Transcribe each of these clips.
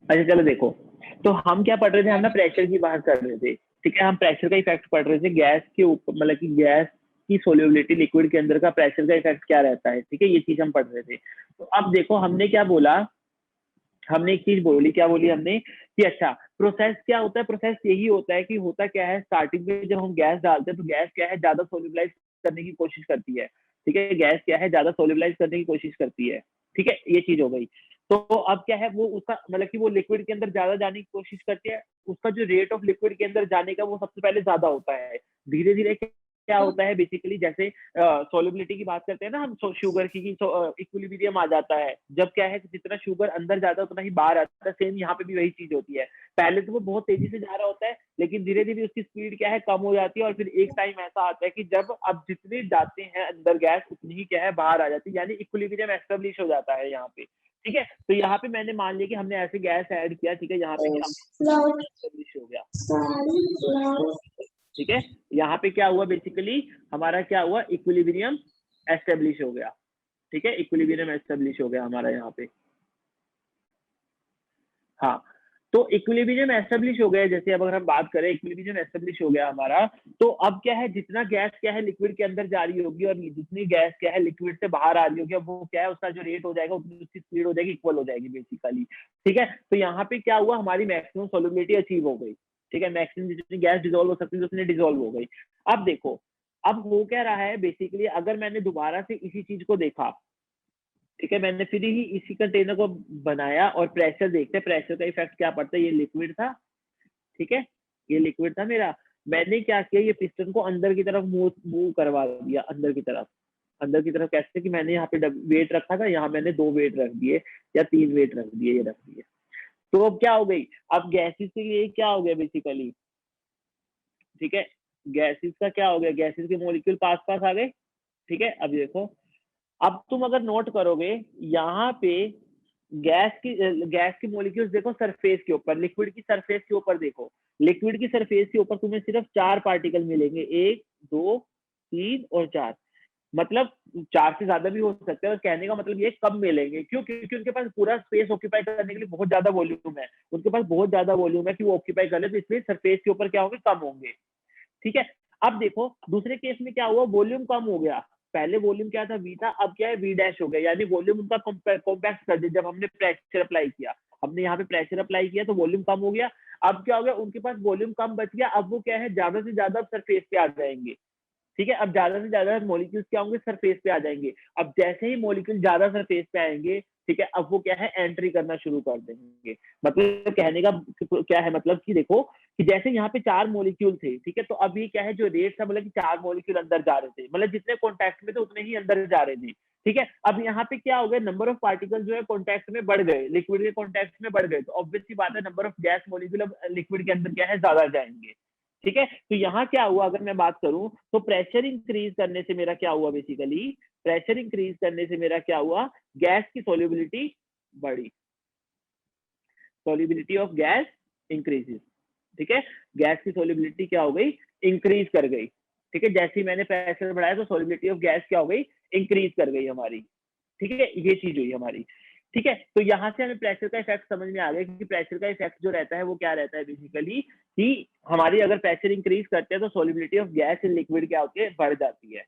अच्छा चलो देखो, तो हम क्या पढ़ रहे थे, हम ना प्रेशर की बात कर रहे थे, ठीक है, हम प्रेशर का इफेक्ट पढ़ रहे थे गैस के ऊपर, मतलब कि गैस की सोल्युबिलिटी लिक्विड के अंदर का प्रेशर का इफेक्ट क्या रहता है, ठीक है, ये चीज हम पढ़ रहे थे। तो अब देखो हमने क्या बोला, हमने एक चीज बोली, क्या बोली हमने कि अच्छा प्रोसेस क्या होता है, प्रोसेस यही होता है कि होता क्या है, स्टार्टिंग में जब हम गैस डालते हैं तो गैस क्या है, ज्यादा सोल्यूबलाइज करने की कोशिश करती है, ठीक है, गैस क्या है, ज्यादा सोल्यूबलाइज करने की कोशिश करती है, ठीक है, ये चीज हो गई। तो अब क्या है, वो उसका मतलब कि वो लिक्विड के अंदर ज्यादा जाने की कोशिश करती है, उसका जो रेट ऑफ लिक्विड के अंदर जाने का वो सबसे पहले ज्यादा होता है। धीरे धीरे क्या होता है बेसिकली, जैसे सोलिबिलिटी की बात करते हैं ना हम, शुगर की इक्विलिब्रियम आ जाता है, जब क्या है कि जितना शुगर अंदर जाता है उतना ही बाहर आता है, सेम यहाँ पे भी वही चीज होती है। पहले तो वो बहुत तेजी से जा रहा होता है, लेकिन धीरे धीरे उसकी स्पीड क्या है, कम हो जाती है, और फिर एक टाइम ऐसा आता है कि जब अब जितने जाते हैं अंदर गैस उतनी ही क्या है बाहर आ जाती है, यानी इक्विलिब्रियम एस्टेब्लिश हो जाता है यहाँ पे, ठीक है। तो यहाँ पे मैंने मान लिया कि हमने ऐसे गैस ऐड किया, ठीक है, यहाँ पे क्या एस्टेब्लिश हो गया, ठीक है, यहाँ पे क्या हुआ बेसिकली, हमारा क्या हुआ, इक्विलिब्रियम एस्टेब्लिश हो गया, ठीक है, इक्विलिब्रियम एस्टेब्लिश हो गया हमारा यहाँ पे। हाँ, तो इक्विलिब्रियम एस्टेब्लिश हो गया, जैसे अब अगर हम बात करें इक्विलिब्रियम एस्टेब्लिश हो गया हमारा, तो अब क्या है, जितना गैस क्या है लिक्विड के अंदर जा रही होगी और जितनी गैस क्या है लिक्विड से बाहर आ रही होगी, अब वो क्या है उसका जो रेट हो जाएगा उतनी उसकी स्पीड हो जाएगी, इक्वल हो जाएगी बेसिकली, ठीक है। तो यहाँ पे क्या हुआ, हमारी मैक्सिमम सोल्युबिलिटी अचीव हो गई, ठीक है, मैक्सिमम जितनी गैस डिजोल्व हो सकती है उतनी डिजोल्व हो गई। अब देखो, अब हो क्या रहा है बेसिकली, अगर मैंने दोबारा से इसी चीज को देखा, ठीक है, मैंने फिर ही इसी कंटेनर को बनाया और प्रेशर देखते हैं, प्रेशर का इफेक्ट क्या पड़ता है, ये लिक्विड था, ठीक है, ये लिक्विड था मेरा, मैंने क्या किया, ये पिस्टन को अंदर की तरफ मूव करवा दिया, अंदर की तरफ, अंदर की तरफ कैसे कि मैंने यहाँ पे वेट रखा था, यहाँ मैंने 2 वेट रख दिए या 3 वेट रख दिए, ये रख दिए। तो अब क्या हो गई, अब गैसेस के लिए क्या हो गया बेसिकली, ठीक है, गैसेस का क्या हो गया, गैसेस के मॉलिक्यूल पास पास आ गए, ठीक है। अब देखो, अब तुम अगर नोट करोगे यहाँ पे गैस की मॉलिक्यूल्स देखो सरफेस के ऊपर, लिक्विड की सरफेस के ऊपर देखो, लिक्विड की सरफेस के ऊपर तुम्हें सिर्फ 4 पार्टिकल मिलेंगे, 1 2 3 और 4, मतलब 4 से ज्यादा भी हो सकते हैं, और कहने का मतलब ये कम मिलेंगे, क्यों, क्योंकि उनके पास पूरा स्पेस ऑक्यूपाई करने के लिए बहुत ज्यादा वॉल्यूम है, उनके पास बहुत ज्यादा वॉल्यूम है कि वो ऑक्यूपाई कर ले, तो इसलिए सरफेस के ऊपर क्या होंगे, कम होंगे, ठीक है। अब देखो दूसरे केस में क्या हुआ, वॉल्यूम कम हो गया, पहले वॉल्यूम क्या था, वी था, अब क्या है, वी डैश हो गया, यानी वॉल्यूम उनका कॉम्पैक्ट कर दिया, जब हमने प्रेशर अप्लाई किया, हमने यहाँ पे प्रेशर अप्लाई किया तो वॉल्यूम कम हो गया। अब क्या हो गया, उनके पास वॉल्यूम कम बच गया, अब वो क्या है, ज्यादा से ज्यादा सरफेस पे आ जाएंगे, ठीक है, अब ज्यादा से ज्यादा मॉलिक्यूल्स क्या होंगे, सरफेस पे आ जाएंगे। अब जैसे ही मॉलिक्यूल ज्यादा सरफेस पे आएंगे, ठीक है, अब वो क्या है, एंट्री करना शुरू कर देंगे, मतलब कहने का क्या है, मतलब कि देखो कि जैसे यहाँ पे 4 मॉलिक्यूल थे, ठीक है, तो अभी क्या है, जो रेट था, मतलब कि 4 मॉलिक्यूल अंदर जा रहे थे, मतलब जितने कॉन्टैक्ट में थे उतने ही अंदर जा रहे थे, ठीक है। अब यहाँ पे क्या हो गया, नंबर ऑफ पार्टिकल जो है कॉन्टैक्ट में बढ़ गए, लिक्विड के कॉन्टैक्ट में बढ़ गए, तो ऑब्वियस सी बात है, नंबर ऑफ गैस मॉलिक्यूल अब लिक्विड के अंदर क्या है, ज्यादा जाएंगे, ठीक है। तो यहाँ क्या हुआ, अगर मैं बात करूं, तो प्रेशर इंक्रीज करने से मेरा क्या हुआ बेसिकली, प्रेशर इंक्रीज करने से मेरा क्या हुआ, गैस की सोल्युबिलिटी बढ़ी, सोल्युबिलिटी ऑफ गैस इंक्रीजेस, ठीक है, गैस की सोल्युबिलिटी क्या हो गई, इंक्रीज कर गई, ठीक है, जैसे ही मैंने प्रेशर बढ़ाया तो सोल्युबिलिटी ऑफ गैस क्या हो गई, इंक्रीज कर गई हमारी, ठीक है, ये चीज हुई हमारी, ठीक है। तो यहाँ से हमें प्रेशर का इफेक्ट समझ में आ गया कि प्रेशर का इफेक्ट जो रहता है वो क्या रहता है बेसिकली, कि हमारी अगर प्रेशर इंक्रीज करते हैं तो solubility of gas in liquid क्या होती है, बढ़ जाती है,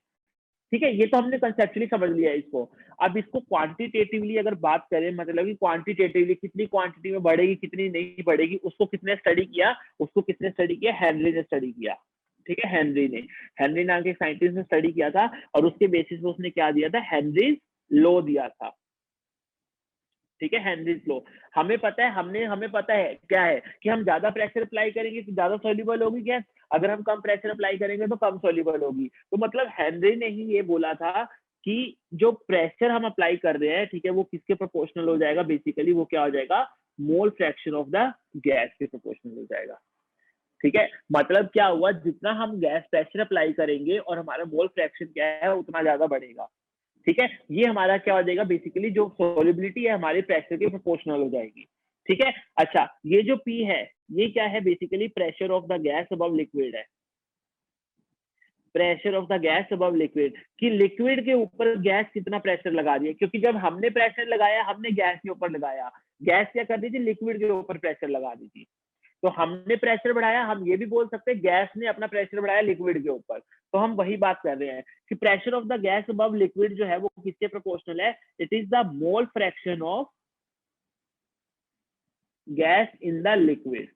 ठीक है, ये तो हमने कंसेप्चुअली समझ लिया है इसको। अब इसको क्वांटिटेटिवली अगर बात करें, मतलब कि क्वांटिटेटिवली कितनी क्वांटिटी में बढ़ेगी कितनी नहीं बढ़ेगी, उसको किसने स्टडी किया, उसको किसने स्टडी किया, हेनरी ने स्टडी किया, ठीक है, हेनरी नाम के साइंटिस्ट ने स्टडी किया था, और उसके बेसिस पे उसने क्या दिया था, हेनरी लॉ दिया था, ठीक है, हेनरीज लॉ। हमें पता है, हमें पता है क्या है, कि हम ज्यादा प्रेशर अप्लाई करेंगे तो ज्यादा सोल्यूबल होगी गैस, अगर हम कम प्रेशर अप्लाई करेंगे तो कम सोल्यूबल होगी। तो मतलब हेनरी ने ही ये बोला था कि जो प्रेशर हम अप्लाई कर रहे हैं, ठीक है, वो किसके प्रोपोर्शनल हो जाएगा बेसिकली, वो क्या हो जाएगा, mole fraction of the gas के प्रोपोर्शनल हो जाएगा, ठीक है। मतलब क्या हुआ, जितना हम गैस प्रेशर अप्लाई करेंगे और हमारा मोल फ्रैक्शन क्या है उतना ज्यादा बढ़ेगा, ठीक है। ये हमारा क्या हो जाएगा बेसिकली, जो सोल्युबिलिटी है हमारे प्रेशर के प्रोपोर्शनल हो जाएगी, ठीक है। अच्छा, ये जो पी है ये क्या है basically, pressure of the gas above liquid है, pressure of the gas above liquid, कि लिक्विड के ऊपर गैस कितना प्रेशर लगा रही है, क्योंकि जब हमने प्रेशर लगाया हमने गैस के ऊपर लगाया, गैस क्या कर रही थी, लिक्विड के ऊपर प्रेशर लगा रही थी। तो हमने प्रेशर बढ़ाया, हम ये भी बोल सकते हैं गैस ने अपना प्रेशर बढ़ाया लिक्विड के ऊपर। तो हम वही बात कर रहे हैं कि pressure of the gas above liquid जो है वो किसके प्रोपोर्शनल है, it is the mole fraction of gas in the liquid.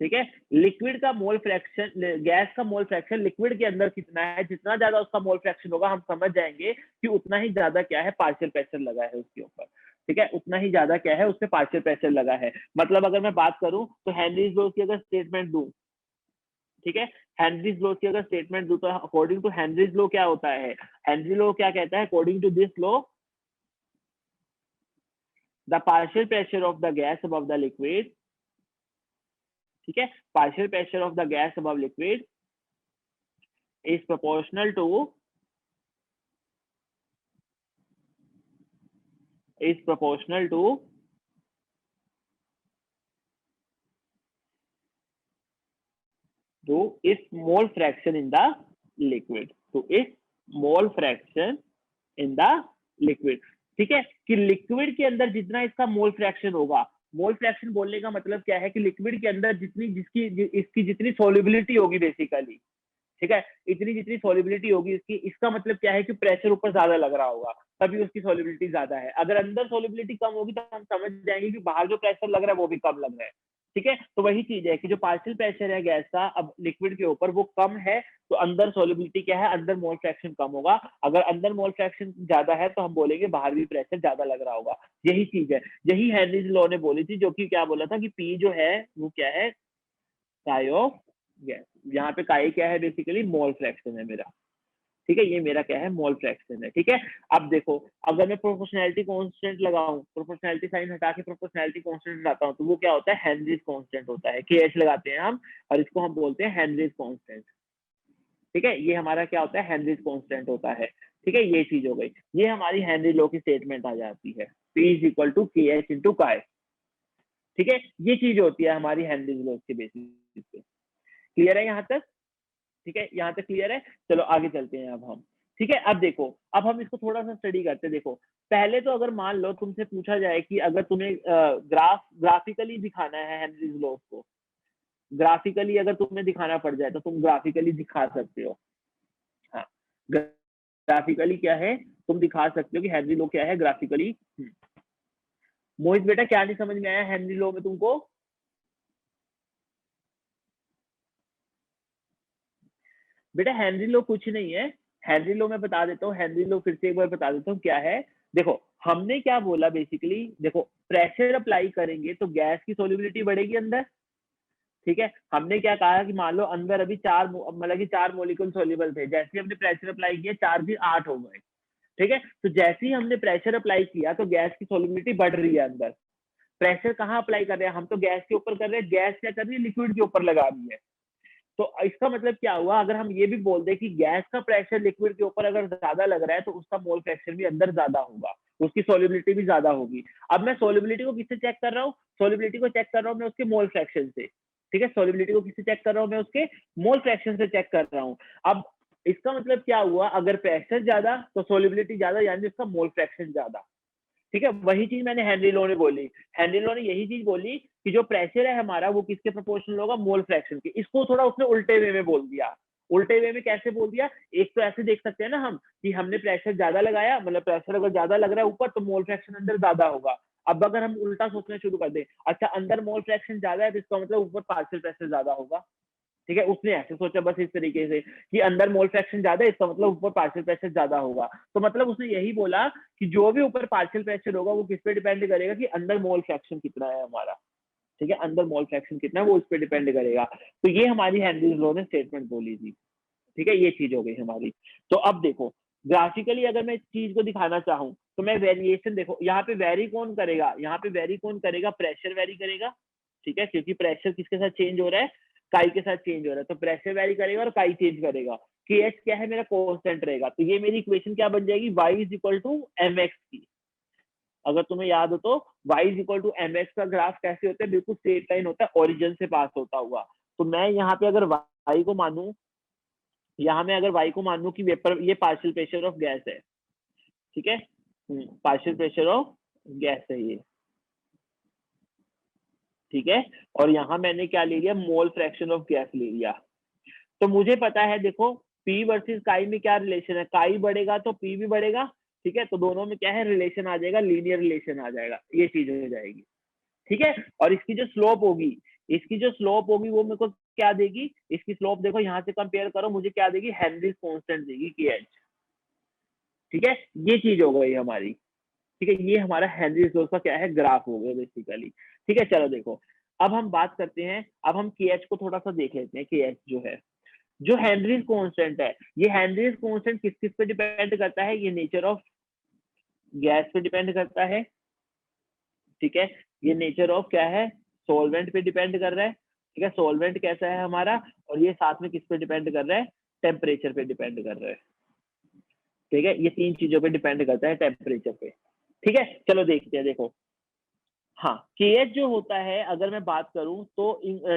ठीक है, लिक्विड का मोल फ्रैक्शन, गैस का मोल फ्रैक्शन लिक्विड के अंदर कितना है, जितना ज्यादा उसका मोल फ्रैक्शन होगा हम समझ जाएंगे कि उतना ही ज्यादा क्या है, पार्शियल प्रेशर लगा है उसके ऊपर। ठीक है, उतना ही ज्यादा क्या है, उससे पार्शियल प्रेशर लगा है। मतलब अगर मैं बात करूं तो हेनरीज लॉ की अगर स्टेटमेंट दूं, ठीक है, हेनरीज लॉ की अगर स्टेटमेंट दूं तो अकॉर्डिंग टू हेनरीज लॉ क्या होता है, हेनरी लॉ क्या कहता है, according to this law the partial pressure of the gas above the liquid, ठीक है, partial pressure of the gas above liquid is proportional to its mole fraction in the liquid, to its mole fraction in the liquid। ठीक है, कि liquid के अंदर जितना इसका mole fraction होगा, मोल फ्रैक्शन बोलने का मतलब क्या है कि लिक्विड के अंदर जितनी इसकी जितनी सोल्युबिलिटी होगी बेसिकली, ठीक है, इतनी जितनी सोल्युबिलिटी होगी इसकी, इसका मतलब क्या है कि प्रेशर ऊपर ज्यादा लग रहा होगा तभी उसकी सोल्युबिलिटी ज्यादा है। अगर अंदर सोल्युबिलिटी कम होगी तो हम समझ जाएंगे कि बाहर जो प्रेशर लग रहा है वो भी कम लग रहा है। ठीक है, तो वही चीज है कि जो पार्शियल प्रेशर है गैस का अब लिक्विड के ऊपर वो कम है, तो अंदर सोल्युबिलिटी क्या है, अंदर मोल फ्रैक्शन कम होगा। अगर अंदर मोल फ्रैक्शन ज्यादा है तो हम बोलेंगे बाहर भी प्रेशर ज्यादा लग रहा होगा। यही चीज है, यही हेनरीज लॉ ने बोली थी, जो कि क्या बोला था कि पी जो है वो क्या है, काई ऑफ गैस। यहाँ पे काई क्या है, बेसिकली मोल फ्रैक्शन है मेरा। ठीक है, ये मेरा क्या है, मोल फ्रैक्शन है। ठीक है, अब देखो अगर मैं प्रोपोर्शनैलिटी कांस्टेंट लगाऊं, प्रोपोर्शनैलिटी साइन हटा के प्रोपोर्शनैलिटी कांस्टेंट लगाता हूं, तो वो क्या होता है, हेनरीज कांस्टेंट होता है। केएच लगाते हैं हम और इसको हम बोलते हैं हेनरीज कांस्टेंट। ठीक है, ये हमारा क्या होता है, हेनरीज कांस्टेंट होता है। ठीक है, ये चीज हो गई, ये हमारी हेनरी लॉ की स्टेटमेंट आ जाती है, P इज इक्वल टू के एच इंटू काय। ठीक है, ये चीज होती है हमारी हेनरीज लॉ के बेसिस पे। क्लियर है यहाँ तक? ठीक है, यहाँ तक क्लियर है। चलो आगे चलते हैं अब हम। ठीक है, अब देखो, अब हम इसको थोड़ा सा स्टडी करते हैं। देखो पहले तो अगर मान लो तुमसे पूछा जाए कि अगर तुम्हें ग्राफिकली दिखाना है हेनरीज लॉ को, ग्राफिकली अगर तुम्हें दिखाना पड़ जाए तो तुम ग्राफिकली दिखा सकते हो। हाँ, ग्राफिकली क्या है, तुम दिखा सकते हो कि हेनरी लॉ क्या है ग्राफिकली। मोहित बेटा क्या नहीं समझ में आया हेनरी लॉ में तुमको? बेटा हेनरी लॉ कुछ नहीं है, हेनरी लॉ मैं बता देता हूँ, हेनरी लॉ फिर से एक बार बता देता हूँ क्या है। देखो हमने क्या बोला बेसिकली, देखो प्रेशर अप्लाई करेंगे तो गैस की सोल्युबिलिटी बढ़ेगी अंदर। ठीक है, हमने क्या कहा कि मान लो अंदर अभी मतलब कि 4 मॉलिक्यूल सोल्यूबल थे, जैसे ही हमने प्रेशर अप्लाई किया 4 भी 8 हो गए। ठीक है, तो जैसे ही हमने प्रेशर अप्लाई किया तो गैस की सोल्युबिलिटी बढ़ रही है अंदर। प्रेशर कहाँ अप्लाई कर रहे हैं हम, तो गैस के ऊपर कर रहे हैं, गैस क्या कर रही है, लिक्विड के ऊपर लगा रही है। तो इसका मतलब क्या हुआ, अगर हम ये भी बोल दें कि गैस का प्रेशर लिक्विड के ऊपर अगर ज्यादा लग रहा है तो उसका मोल फ्रैक्शन भी अंदर ज्यादा होगा, उसकी सोल्युबिलिटी भी ज्यादा होगी। अब मैं सोल्युबिलिटी को किससे चेक कर रहा हूँ, सोल्युबिलिटी को चेक कर रहा हूँ मैं उसके मोल फ्रैक्शन से। ठीक है, सोल्युबिलिटी को किससे चेक कर रहा हूँ, मैं उसके मोल फ्रैक्शन से चेक कर रहा हूँ। अब इसका मतलब क्या हुआ, अगर प्रेशर ज्यादा तो सोल्युबिलिटी ज्यादा, यानी उसका मोल फ्रैक्शन ज्यादा। ठीक है, वही चीज मैंने हेनरी लॉ ने बोली, हेनरी लॉ ने यही चीज बोली कि जो प्रेशर है हमारा वो किसके प्रोपोर्शनल होगा, मोल फ्रैक्शन के। इसको थोड़ा उसने उल्टे वे में बोल दिया। उल्टे वे में कैसे बोल दिया, एक तो ऐसे देख सकते हैं ना हम कि हमने प्रेशर ज्यादा लगाया, मतलब प्रेशर अगर ज्यादा लग रहा है ऊपर तो मोल फ्रैक्शन अंदर ज्यादा होगा। अब अगर हम उल्टा सोचना शुरू कर दें, अच्छा अंदर मोल फ्रैक्शन ज्यादा है तो इसका मतलब ऊपर पार्शियल प्रेशर ज्यादा होगा। ठीक है, उसने ऐसे सोचा बस इस तरीके से कि अंदर मोल फ्रैक्शन ज्यादा है, इसका मतलब ऊपर पार्शियल प्रेशर ज्यादा होगा। तो मतलब उसने यही बोला कि जो भी ऊपर पार्शियल प्रेशर होगा वो किस पे डिपेंड करेगा, कि अंदर मोल फ्रैक्शन कितना है हमारा। ठीक है, अंदर मोल फ्रैक्शन कितना है वो उस पर डिपेंड करेगा। तो ये हमारी हेनरीज लॉ ने स्टेटमेंट बोली थी। ठीक है, ये चीज हो गई हमारी। तो अब देखो ग्राफिकली अगर मैं इस चीज को दिखाना चाहूँ तो मैं वेरिएशन, देखो यहाँ पे वेरी कौन करेगा, यहाँ पे वेरी कौन करेगा, प्रेशर वेरी करेगा। ठीक है, क्योंकि प्रेशर किसके साथ चेंज हो रहा है, काई के साथ चेंज हो रहा है, तो प्रेशर वेरी करेगा और काई चेंज करेगा। के एच क्या है मेरा, कांस्टेंट रहेगा। तो ये मेरी इक्वेशन क्या बन जाएगी, y is equal to m x की। अगर तुम्हें याद हो तो y is equal to m x का ग्राफ कैसे होता है, बिल्कुल स्ट्रेट लाइन होता है, ओरिजिन से पास होता हुआ। तो मैं यहाँ पे अगर y को मानू यहाँ मैं अगर y को मान लूं कि वेपर, ये पार्शियल प्रेशर ऑफ गैस है, ठीक है, पार्शियल प्रेशर ऑफ गैस है ये, ठीक है, और यहाँ मैंने क्या ले लिया, मोल फ्रैक्शन ऑफ गैस ले लिया। तो मुझे पता है, देखो P वर्सेस काई में क्या रिलेशन है, काई बढ़ेगा तो P भी बढ़ेगा, ठीक है, तो दोनों में क्या है, रिलेशन आ जाएगा, लीनियर रिलेशन आ जाएगा, ये चीज हो जाएगी, ठीक है। और इसकी जो स्लोप होगी, इसकी जो स्लोप होगी वो मेरे को क्या देगी, इसकी स्लोप देखो यहाँ से कंपेयर करो, मुझे क्या देगी, हेनरीज कांस्टेंट देगी KH, ठीक है, ये चीज हो गई हमारी, ठीक है, ये हमारा हेनरीज लॉ का क्या है, ग्राफ हो गया बेसिकली, ठीक है। चलो देखो, अब हम बात करते हैं, अब हम KH को थोड़ा सा देख लेते हैं। KH जो है, जो हेनरीज कांस्टेंट है, ये हेनरीज कांस्टेंट किस किस पे डिपेंड करता है, ये नेचर ऑफ गैस पे डिपेंड करता है, ठीक है, ये नेचर ऑफ क्या है, सॉल्वेंट पे डिपेंड कर रहा है, ठीक है, सॉल्वेंट कैसा है हमारा, और ये साथ में किस पे डिपेंड कर रहा है, टेम्परेचर पे डिपेंड कर रहा है, ठीक है, ये तीन चीजों पे डिपेंड करता है, टेम्परेचर पे, ठीक है। चलो देखते हैं, देखो हाँ, KH जो होता है, अगर मैं बात करूं तो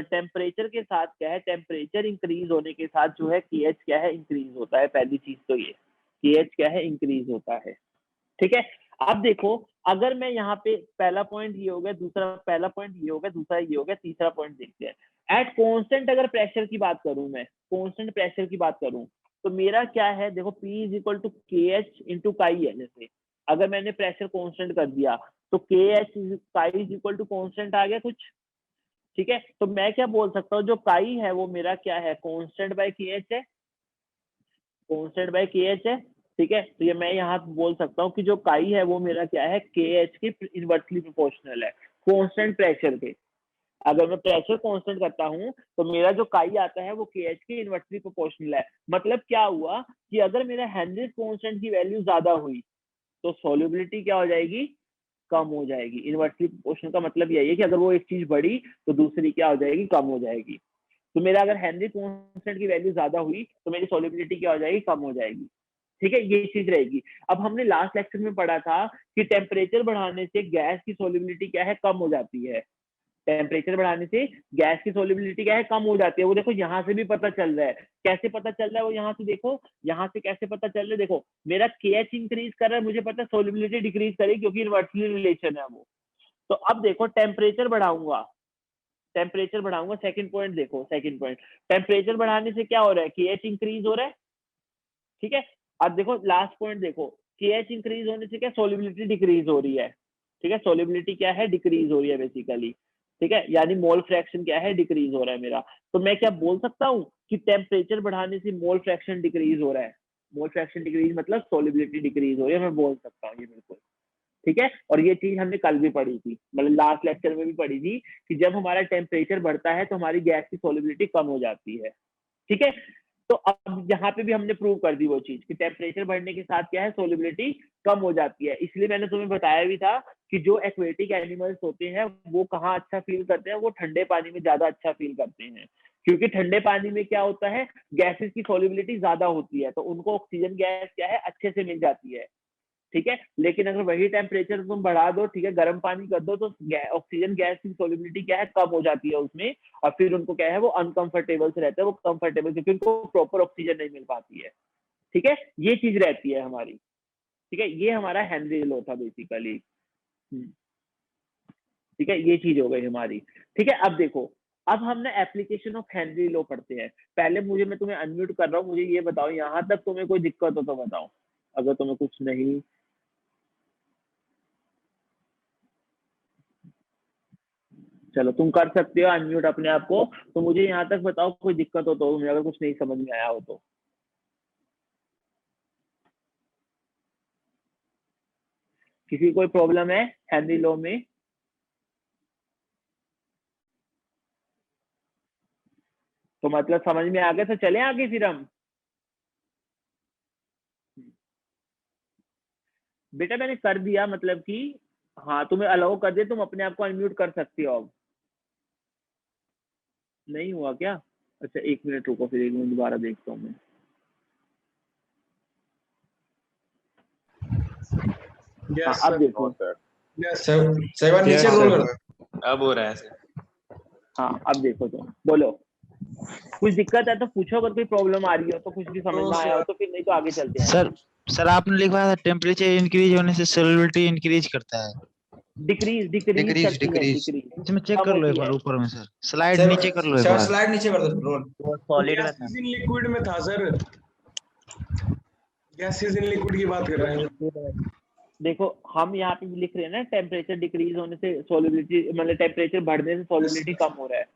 टेम्परेचर के साथ क्या है, टेम्परेचर इंक्रीज होने के साथ जो है KH क्या है, इंक्रीज होता है, पहली चीज तो ये KH क्या है, इंक्रीज होता है, ठीक है। अब देखो, अगर मैं यहाँ पे, पहला पॉइंट ये हो गया, दूसरा, पहला पॉइंट ये हो गया, दूसरा ये हो गया, तीसरा पॉइंट देखते हैं। एट कांस्टेंट अगर प्रेशर की बात करूं, मैं कांस्टेंट प्रेशर की बात करूं, तो मेरा क्या है, देखो P is equal to KH into chi है, जैसे अगर मैंने प्रेशर कांस्टेंट कर दिया तो KH काई इज इक्वल टू कांस्टेंट आ गया कुछ, ठीक है। तो मैं क्या बोल सकता हूँ, जो काई है वो मेरा क्या है, कांस्टेंट बाय KH है, कांस्टेंट बाय KH है, ठीक है। तो ये मैं यहाँ बोल सकता हूँ कि जो काई है वो मेरा क्या है, KH के इनवर्सली प्रोपोर्शनल है, कांस्टेंट प्रेशर के। अगर मैं प्रेशर कांस्टेंट करता हूँ तो मेरा जो काई आता है वो KH के इनवर्सली प्रोपोर्शनल है। मतलब क्या हुआ कि अगर मेरा हेनरीज कांस्टेंट की वैल्यू ज्यादा हुई तो सॉल्युबिलिटी क्या हो जाएगी, कम हो जाएगी। इनवर्सली प्रोपोर्शनल का मतलब यही है कि अगर वो एक चीज बढ़ी तो दूसरी क्या हो जाएगी, कम हो जाएगी। तो मेरा अगर हेनरी कांस्टेंट की वैल्यू ज्यादा हुई तो मेरी सॉल्युबिलिटी क्या हो जाएगी, कम हो जाएगी, ठीक है, ये चीज रहेगी। अब हमने लास्ट लेक्चर में पढ़ा था कि टेम्परेचर बढ़ाने से गैस की सॉल्युबिलिटी क्या है, कम हो जाती है। टेम्परेचर बढ़ाने से गैस की सॉल्युबिलिटी क्या है, कम हो जाती है। वो देखो यहाँ से भी पता चल रहा है, कैसे पता चल रहा है वो, यहाँ से देखो, यहाँ से कैसे पता चल रहा है, देखो मेरा KH इंक्रीज कर रहा है, मुझे पता है सॉल्युबिलिटी डिक्रीज करेगी क्योंकि इनवर्सली रिलेशन है वो। तो अब देखो टेम्परेचर बढ़ाऊंगा, टेम्परेचर बढ़ाऊंगा, सेकंड पॉइंट देखो, सेकंड पॉइंट, टेम्परेचर बढ़ाने से क्या हो रहा है, KH इंक्रीज हो रहा है, ठीक है। अब देखो लास्ट पॉइंट देखो, KH इंक्रीज होने से क्या, सॉल्युबिलिटी डिक्रीज हो रही है, ठीक है, सॉल्युबिलिटी क्या है, डिक्रीज हो रही है बेसिकली, ठीक है, यानी मोल फ्रैक्शन क्या है, डिक्रीज हो रहा है मेरा। तो मैं क्या बोल सकता हूँ कि टेम्परेचर बढ़ाने से मोल फ्रैक्शन डिक्रीज हो रहा है, मोल फ्रैक्शन डिक्रीज मतलब सॉल्युबिलिटी डिक्रीज हो रही है, मैं बोल सकता हूँ ये बिल्कुल, ठीक है। और ये चीज हमने कल भी पढ़ी थी, मतलब लास्ट लेक्चर में भी पढ़ी थी कि जब हमारा टेम्परेचर बढ़ता है तो हमारी गैस की सॉल्युबिलिटी कम हो जाती है, ठीक है। तो अब यहाँ पे भी हमने प्रूव कर दी वो चीज कि टेम्परेचर बढ़ने के साथ क्या है, सॉल्युबिलिटी कम हो जाती है। इसलिए मैंने तुम्हें बताया भी था कि जो एक्वेटिक एनिमल्स होते हैं वो कहाँ अच्छा फील करते हैं, वो ठंडे पानी में ज्यादा अच्छा फील करते हैं, क्योंकि ठंडे पानी में क्या होता है, गैसेस की सॉल्युबिलिटी ज्यादा होती है, तो उनको ऑक्सीजन गैस क्या है, अच्छे से मिल जाती है, ठीक है। लेकिन अगर वही टेम्परेचर तुम बढ़ा दो, ठीक है, गर्म पानी कर दो, तो ऑक्सीजन गैस की सॉल्युबिलिटी क्या है, कम हो जाती है उसमें, और फिर उनको क्या है, वो अनकंफर्टेबल से रहते हैं, वो कंफर्टेबल, क्योंकि उनको प्रॉपर ऑक्सीजन नहीं मिल पाती है, ठीक है, ये चीज रहती है हमारी, ठीक है। ये हमारा हेनरी लॉ था बेसिकली, ठीक है, ये चीज हो गई हमारी, ठीक है। अब देखो, अब हम ना एप्लीकेशन ऑफ हेनरी लॉ पढ़ते हैं। पहले मैं तुम्हें अनम्यूट कर रहा हूँ, मुझे ये बताओ, यहाँ तक तुम्हें कोई दिक्कत हो तो बताओ, अगर तुम्हें कुछ नहीं, चलो तुम कर सकते हो अनम्यूट अपने आप को। तो मुझे यहाँ तक बताओ, कोई दिक्कत हो तो, मुझे अगर कुछ नहीं समझ में आया हो तो। किसी कोई प्रॉब्लम है हेनरी लॉ में? तो मतलब समझ में आ गया, तो चले आगे फिर हम। बेटा मैंने कर दिया, मतलब कि हाँ, तुम्हें अलाउ कर दिया, तुम अपने आप को अनम्यूट कर सकती हो अब। नहीं हुआ क्या? अच्छा एक मिनट रुको, फिर एक मिनट दोबारा देखता हूँ मैं। हाँ अब देखो, सर नीचे रोल कर, अब हो रहा है सर। हाँ अब देखो, तुम बोलो। कुछ दिक्कत है तो पूछो, अगर कोई प्रॉब्लम आ रही हो तो, कुछ भी समझ ना आया हो तो फिर, नहीं तो आगे चलते हैं। सर आपने लिखवाया था टेम्परेचर इंक्रीज होने से सोल्युबिलिटी इंक्रीज करता है। डिक्रीज डिक्रीज डिक्रीज करती है, डिक्रीज डिक्रीज इसमें चेक कम कर लो एक होती बार है। ऊपर में सर, स्लाइड सर नीचे कर लो एक सर बार। स्लाइड नीचे कर दो रोल। वो सॉलिड में था, गैसेस इन लिक्विड में था सर, गैसेस इन लिक्विड की बात कर रहे हैं। देखो हम यहाँ पे भी लिख रहे हैं ना, टेम्परेचर डिक्रीज होने से सोलिबिलिटी, मतलब टेम्परेचर बढ़ने से सोलिबिलिटी कम हो रहा है।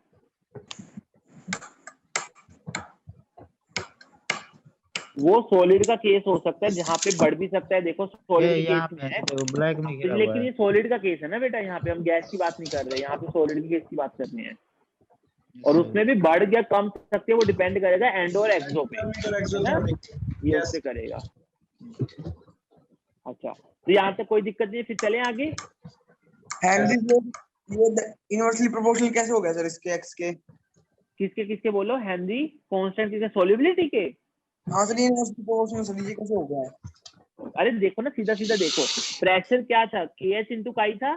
वो सॉलिड का केस हो सकता है जहाँ पे बढ़ भी सकता है, देखो सॉलिड के यहाँ केस पे में है, देखो ब्लैक में गिरा हुआ लेकिन है। ये सॉलिड का केस है ना बेटा, यहाँ पे हम गैस की बात नहीं कर रहे, यहाँ पे सॉलिड के केस की बात कर रहे हैं। और उसमें भी बढ़ या कम सकते हैं, वो डिपेंड करेगा एंडो और एक्सो पे, है ना, ये उस पे करेगा। अच्छा, तो यहाँ तक कोई दिक्कत नहीं है, फिर चलें आगे। हेनरी ये इनवर्सली प्रोपोर्शनल कैसे हो गया सर इसके एक्स के? किसके किसके बोलो, हेनरी कांस्टेंट किसके, सोलिबिलिटी के? हाँ सर, ये इनवर्सली प्रोपोर्शनल सर ये कैसे हो गया है? अरे देखो ना, सीधा सीधा देखो, प्रेशर क्या था, KH इंटू काई था।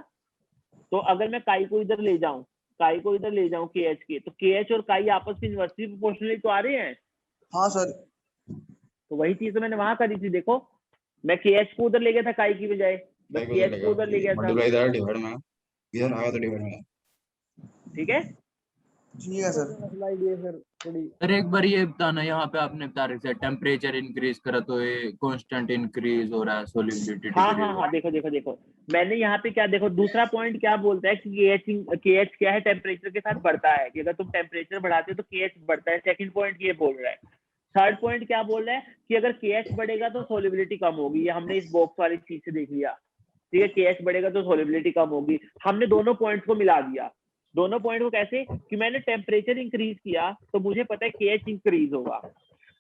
तो अगर मैं काई को इधर ले जाऊं, काई को इधर ले जाऊं KH के, तो KH और काई आपस में इनवर्सली प्रोपोर्शनली तो आ रहे हैं। हाँ सर। तो वही चीज तो मैंने वहां करी थी, देखो मैं KH को उधर ले गया था काई की बजाय, मैं KH को उधर ले गया था, मल्टीप्लाई इधर डिवाइड में, इधर आया तो डिवाइड में। ठीक है। ठीक है सर। सर एक बार ये बताना, यहाँ पे आपने बता रहे थे टेम्परेचर इंक्रीज करा तो ये कांस्टेंट इंक्रीज हो रहा है, सोलिबिलिटी हाँ हाँ हाँ, देखो देखो देखो, मैंने यहाँ पे क्या, देखो दूसरा पॉइंट क्या बोलता है कि KH क्या है, टेम्परेचर के साथ बढ़ता है, कि अगर तुम टेम्परेचर बढ़ाते हो तो KH बढ़ता है। सेकंड पॉइंट ये बोल रहा है। थर्ड पॉइंट क्या बोल रहा है कि अगर KH बढ़ेगा तो सोलिबिलिटी कम होगी, ये हमने इस बॉक्स वाली चीज से देख लिया। ठीक है, KH बढ़ेगा तो सोलिबिलिटी कम होगी, हमने दोनों पॉइंट्स को मिला दिया। दोनों पॉइंट को कैसे, कि मैंने टेम्परेचर इंक्रीज किया तो मुझे पता है KH इंक्रीज होगा।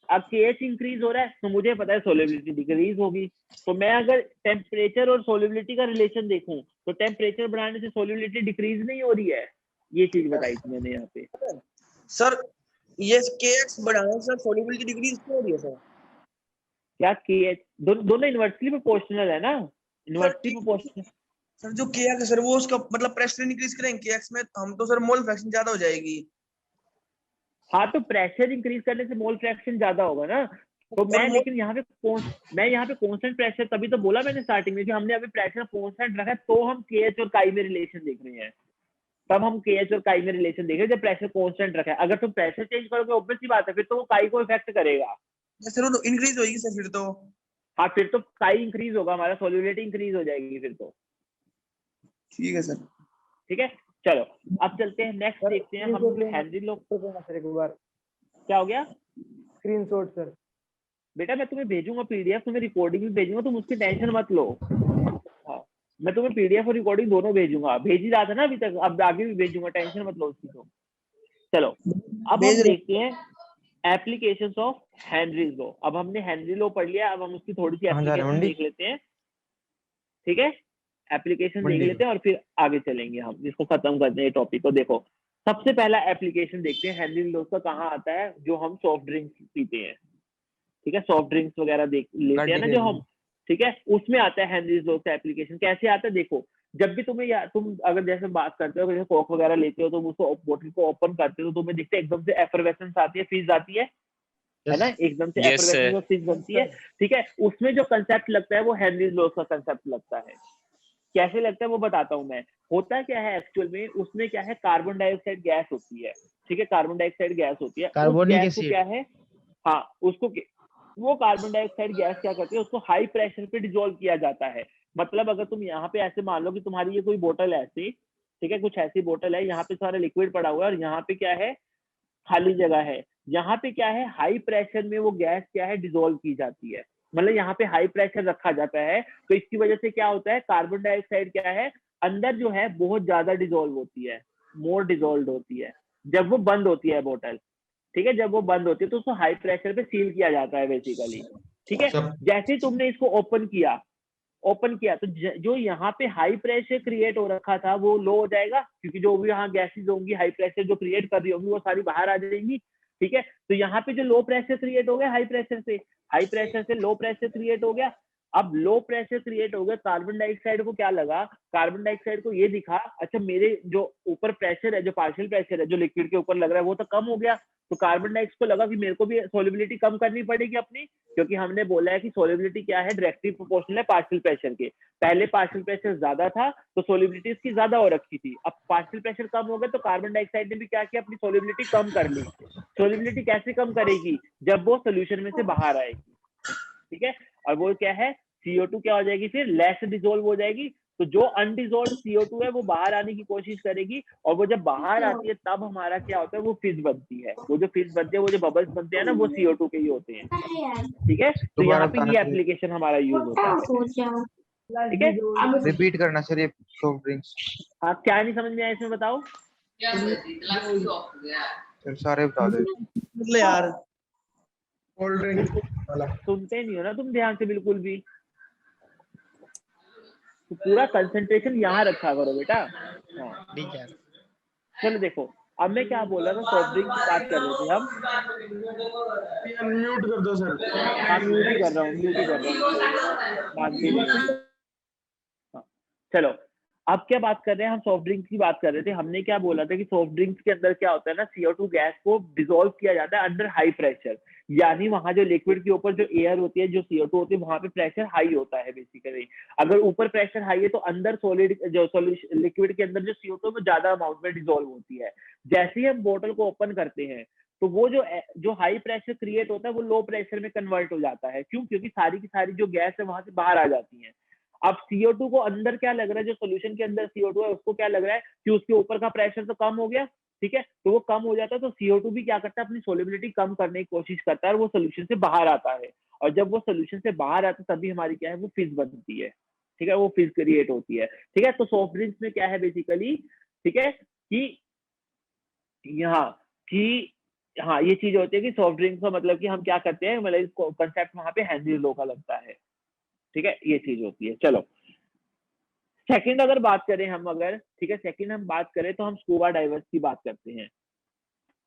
अब KH इंक्रीज हो रहा है तो मुझे पता है सोलिबिलिटी डिक्रीज होगी। तो मैं अगर टेम्परेचर और सोलिबिलिटी का रिलेशन देखूं तो टेम्परेचर बढ़ाने से सोलिबिलिटी डिक्रीज नहीं हो रही है, ये चीज बताई थी मैंने यहाँ पे। सर ये kx बढ़ाने से सोल्यूबिलिटी डिक्रीज क्यों हो रही है सर? क्या KH दोनों इनवर्सली प्रोपोर्शनल है ना, इनवर्सली प्रोपोर्शनल। सर जो kx है सर वो उसका मतलब प्रेशर इंक्रीज करेंगे kx में हम तो सर मोल फ्रैक्शन ज्यादा हो जाएगी। हाँ, तो प्रेशर इंक्रीज करने से मोल फ्रैक्शन ज्यादा होगा ना। तो मैं लेकिन यहाँ पे कांस्टेंट प्रेशर, तभी तो बोला मैंने स्टार्टिंग में कि हमने अभी प्रेशर कांस्टेंट रखा है, तो हम KH और काई में रिलेशन देख रहे हैं। तब हम KH और काई में रिलेशन देख रहे हैं जब प्रेशर कांस्टेंट रखा है। अगर तुम प्रेशर चेंज करोगे ऑब्वियस सी बात है, फिर तो वो काई को इफेक्ट करेगा। सर वो तो इंक्रीज होगी सर फिर तो। हाँ, फिर तो काई इंक्रीज होगा, हमारा सोल्युबिलिटी इंक्रीज हो जाएगी फिर तो। ठीक है सर। ठीक है, चलो अब चलते हैं नेक्स्ट, देखते हैं हम हेनरी लोग। सर एक बार क्या हो गया? Screenshot sir. बेटा मैं तुम्हें भेजूंगा PDF, तुम्हें रिकॉर्डिंग भी भेजूंगा, तुम उसकी टेंशन मत लो। हाँ, मैं तुम्हें PDF और रिकॉर्डिंग दोनों भेजूंगा, भेज ही रहा था ना अभी तक, अब आगे भी भेजूंगा, टेंशन मत लो उसकी। तो चलो अब हम देखते हैं एप्लीकेशंस ऑफ हेनरीज लॉ। अब हमने हेनरी लॉ पढ़ लिया, अब हम उसकी थोड़ी सी एप्लीकेशन देख लेते हैं। ठीक है, एप्लीकेशन देख लेते हैं और फिर आगे चलेंगे हम, जिसको खत्म करते हैं टॉपिक को। देखो सबसे पहला एप्लीकेशन देखते हैं हेनरी लॉ का, कहाँ आता है, जो हम सॉफ्ट ड्रिंक्स पीते हैं। ठीक है, सॉफ्ट ड्रिंक्स वगैरह देख लेते हैं ना जो हम, ठीक है, उसमें आता है हेनरीज लॉ का एप्लीकेशन। कैसे आता है देखो, जब भी तुम्हें तुम अगर जैसे बात करते हो, जैसे कोक वगैरह लेते हो, तो उसको बोतल को ओपन करते हो तो तुम्हें दिखते एकदम से एफरवेसेंस आती है, फीज आती है ना, एकदम से एफरवेसेंस और फीज बनती है। ठीक है, उसमें जो कंसेप्ट लगता है वो हेनरीज लॉ का कंसेप्ट लगता है। कैसे लगता है वो बताता हूँ मैं। होता क्या है एक्चुअल में, उसमें क्या है, कार्बन डाइऑक्साइड गैस होती है। ठीक है, कार्बन डाइऑक्साइड गैस होती है, कार्बोनिक एसिड क्या है, हाँ उसको, वो कार्बन डाइऑक्साइड गैस क्या करती है, उसको हाई प्रेशर पे डिसॉल्व किया जाता है। मतलब अगर तुम यहाँ पे ऐसे मान लो कि तुम्हारी ये कोई बोतल है ऐसी, ठीक है, कुछ ऐसी बोतल है, यहाँ पे सारा लिक्विड पड़ा हुआ है और यहाँ पे क्या है, खाली जगह है। यहाँ पे क्या है, हाई प्रेशर में वो गैस क्या है, डिसॉल्व की जाती है। मतलब यहाँ पे हाई प्रेशर रखा जाता है, तो इसकी वजह से क्या होता है, कार्बन डाइऑक्साइड क्या है, अंदर जो है बहुत ज्यादा डिसॉल्व होती है, मोर डिसॉल्व होती है जब वो बंद होती है बोतल। ठीक है, जब वो बंद होती है तो उसको हाई प्रेशर पे सील किया जाता है बेसिकली। ठीक है, जैसे तुमने इसको ओपन किया तो जो यहाँ पे हाई प्रेशर क्रिएट हो रखा था वो लो हो जाएगा, क्योंकि जो भी यहाँ गैसेज होंगी हाई प्रेशर जो क्रिएट कर रही होंगी वो सारी बाहर आ जाएंगी। ठीक है, तो यहाँ पे जो लो प्रेशर क्रिएट हो गया हाई प्रेशर से लो प्रेशर क्रिएट हो गया, अब लो प्रेशर क्रिएट हो गया, कार्बन डाइऑक्साइड को क्या लगा, कार्बन डाइऑक्साइड को ये दिखा अच्छा मेरे जो ऊपर प्रेशर है, जो पार्शियल प्रेशर है जो लिक्विड के ऊपर लग रहा है वो तो कम हो गया, तो कार्बन डाइऑक्साइड को लगा कि मेरे को भी सोलिबिलिटी कम करनी पड़ेगी अपनी, क्योंकि हमने बोला है कि सोलिबिलिटी क्या है, डायरेक्टली प्रोपोर्शनल है पार्शियल प्रेशर के। पहले पार्शियल प्रेशर ज्यादा था तो सोलिबिलिटी इसकी ज्यादा हो रखी थी, अब पार्शियल प्रेशर कम हो गया तो कार्बन डाइऑक्साइड ने भी क्या किया, अपनी सोलिबिलिटी कम कर ली। सोलिबिलिटी कैसे कम करेगी, जब वो सोल्यूशन में से बाहर आएगी, ठीक है, और वो क्या है CO2 क्या हो जाएगी, फिर लेस डिसोल्व हो जाएगी, तो जो अनडिसोल्व CO2 है वो बाहर आने की कोशिश करेगी, और वो जब बाहर आती है तब हमारा क्या होता है, वो फिज बनती है, वो जो फिज बनती है, वो जो बबल्स बनते हैं ना वो CO2 के ही होते हैं, ठीक है। तो यहाँ पे ये एप्लीकेशन हमारा यूज होता है, ठीक है। रिपीट करना सर ये सॉफ्ट ड्रिंक्स। हाँ क्या नहीं समझ में आया इसमें बताओ, सर सारे बता दो। मतलब यार कोल्ड ड्रिंक वाला सुनते नहीं हो ना तुम ध्यान से बिल्कुल भी, तो पूरा कंसंट्रेशन यहाँ रखा करो बेटा। हाँ चलो देखो, अब मैं क्या बोल रहा था, सॉफ्ट ड्रिंक की बात कर रहे थे हम, म्यूट कर दो सर। हाँ म्यूट ही कर रहा हूँ, म्यूट ही कर रहा हूँ। हाँ, चलो अब क्या बात कर रहे हैं हम, सॉफ्ट ड्रिंक्स की बात कर रहे थे। हमने क्या बोला था कि सॉफ्ट ड्रिंक्स के अंदर क्या होता है ना, CO2 गैस को डिसॉल्व किया जाता है अंडर हाई प्रेशर, यानी वहां जो लिक्विड के ऊपर जो एयर होती है, जो CO2 होती है, वहां पे प्रेशर हाई होता है बेसिकली। अगर ऊपर प्रेशर हाई है तो अंदर सॉलिड जो सॉल्यूशन लिक्विड के अंदर जो CO2 है वो ज्यादा अमाउंट में डिसॉल्व होती है। जैसे ही हम बोतल को ओपन करते हैं तो वो जो हाई प्रेशर क्रिएट होता है वो लो प्रेशर में कन्वर्ट हो जाता है। क्यों? क्योंकि सारी की सारी जो गैस है वहां से बाहर आ जाती है। अब CO2 को अंदर क्या लग रहा है, जो सोल्यूशन के अंदर CO2 है उसको क्या लग रहा है कि उसके ऊपर का प्रेशर तो कम हो गया, ठीक है, तो वो कम हो जाता है, तो CO2 भी क्या करता है, अपनी सोलिबिलिटी कम करने की कोशिश करता है और वो सोल्यूशन से बाहर आता है। और जब वो सोल्यूशन से बाहर आता है तभी हमारी क्या है, वो फिज बनती है, ठीक है, वो फिज क्रिएट होती है, ठीक है। तो सॉफ्ट ड्रिंक्स में क्या है बेसिकली, ठीक है, कि यहाँ कि हाँ ये चीज होती है कि सॉफ्ट ड्रिंक्स का मतलब कि हम क्या करते हैं, मतलब कंसेप्ट वहां पे हेनरी लो का लगता है, ठीक है, ये चीज होती है। चलो सेकंड अगर बात करें हम, अगर ठीक है सेकंड हम बात करें तो हम स्कूबा डाइवर्स की बात करते हैं,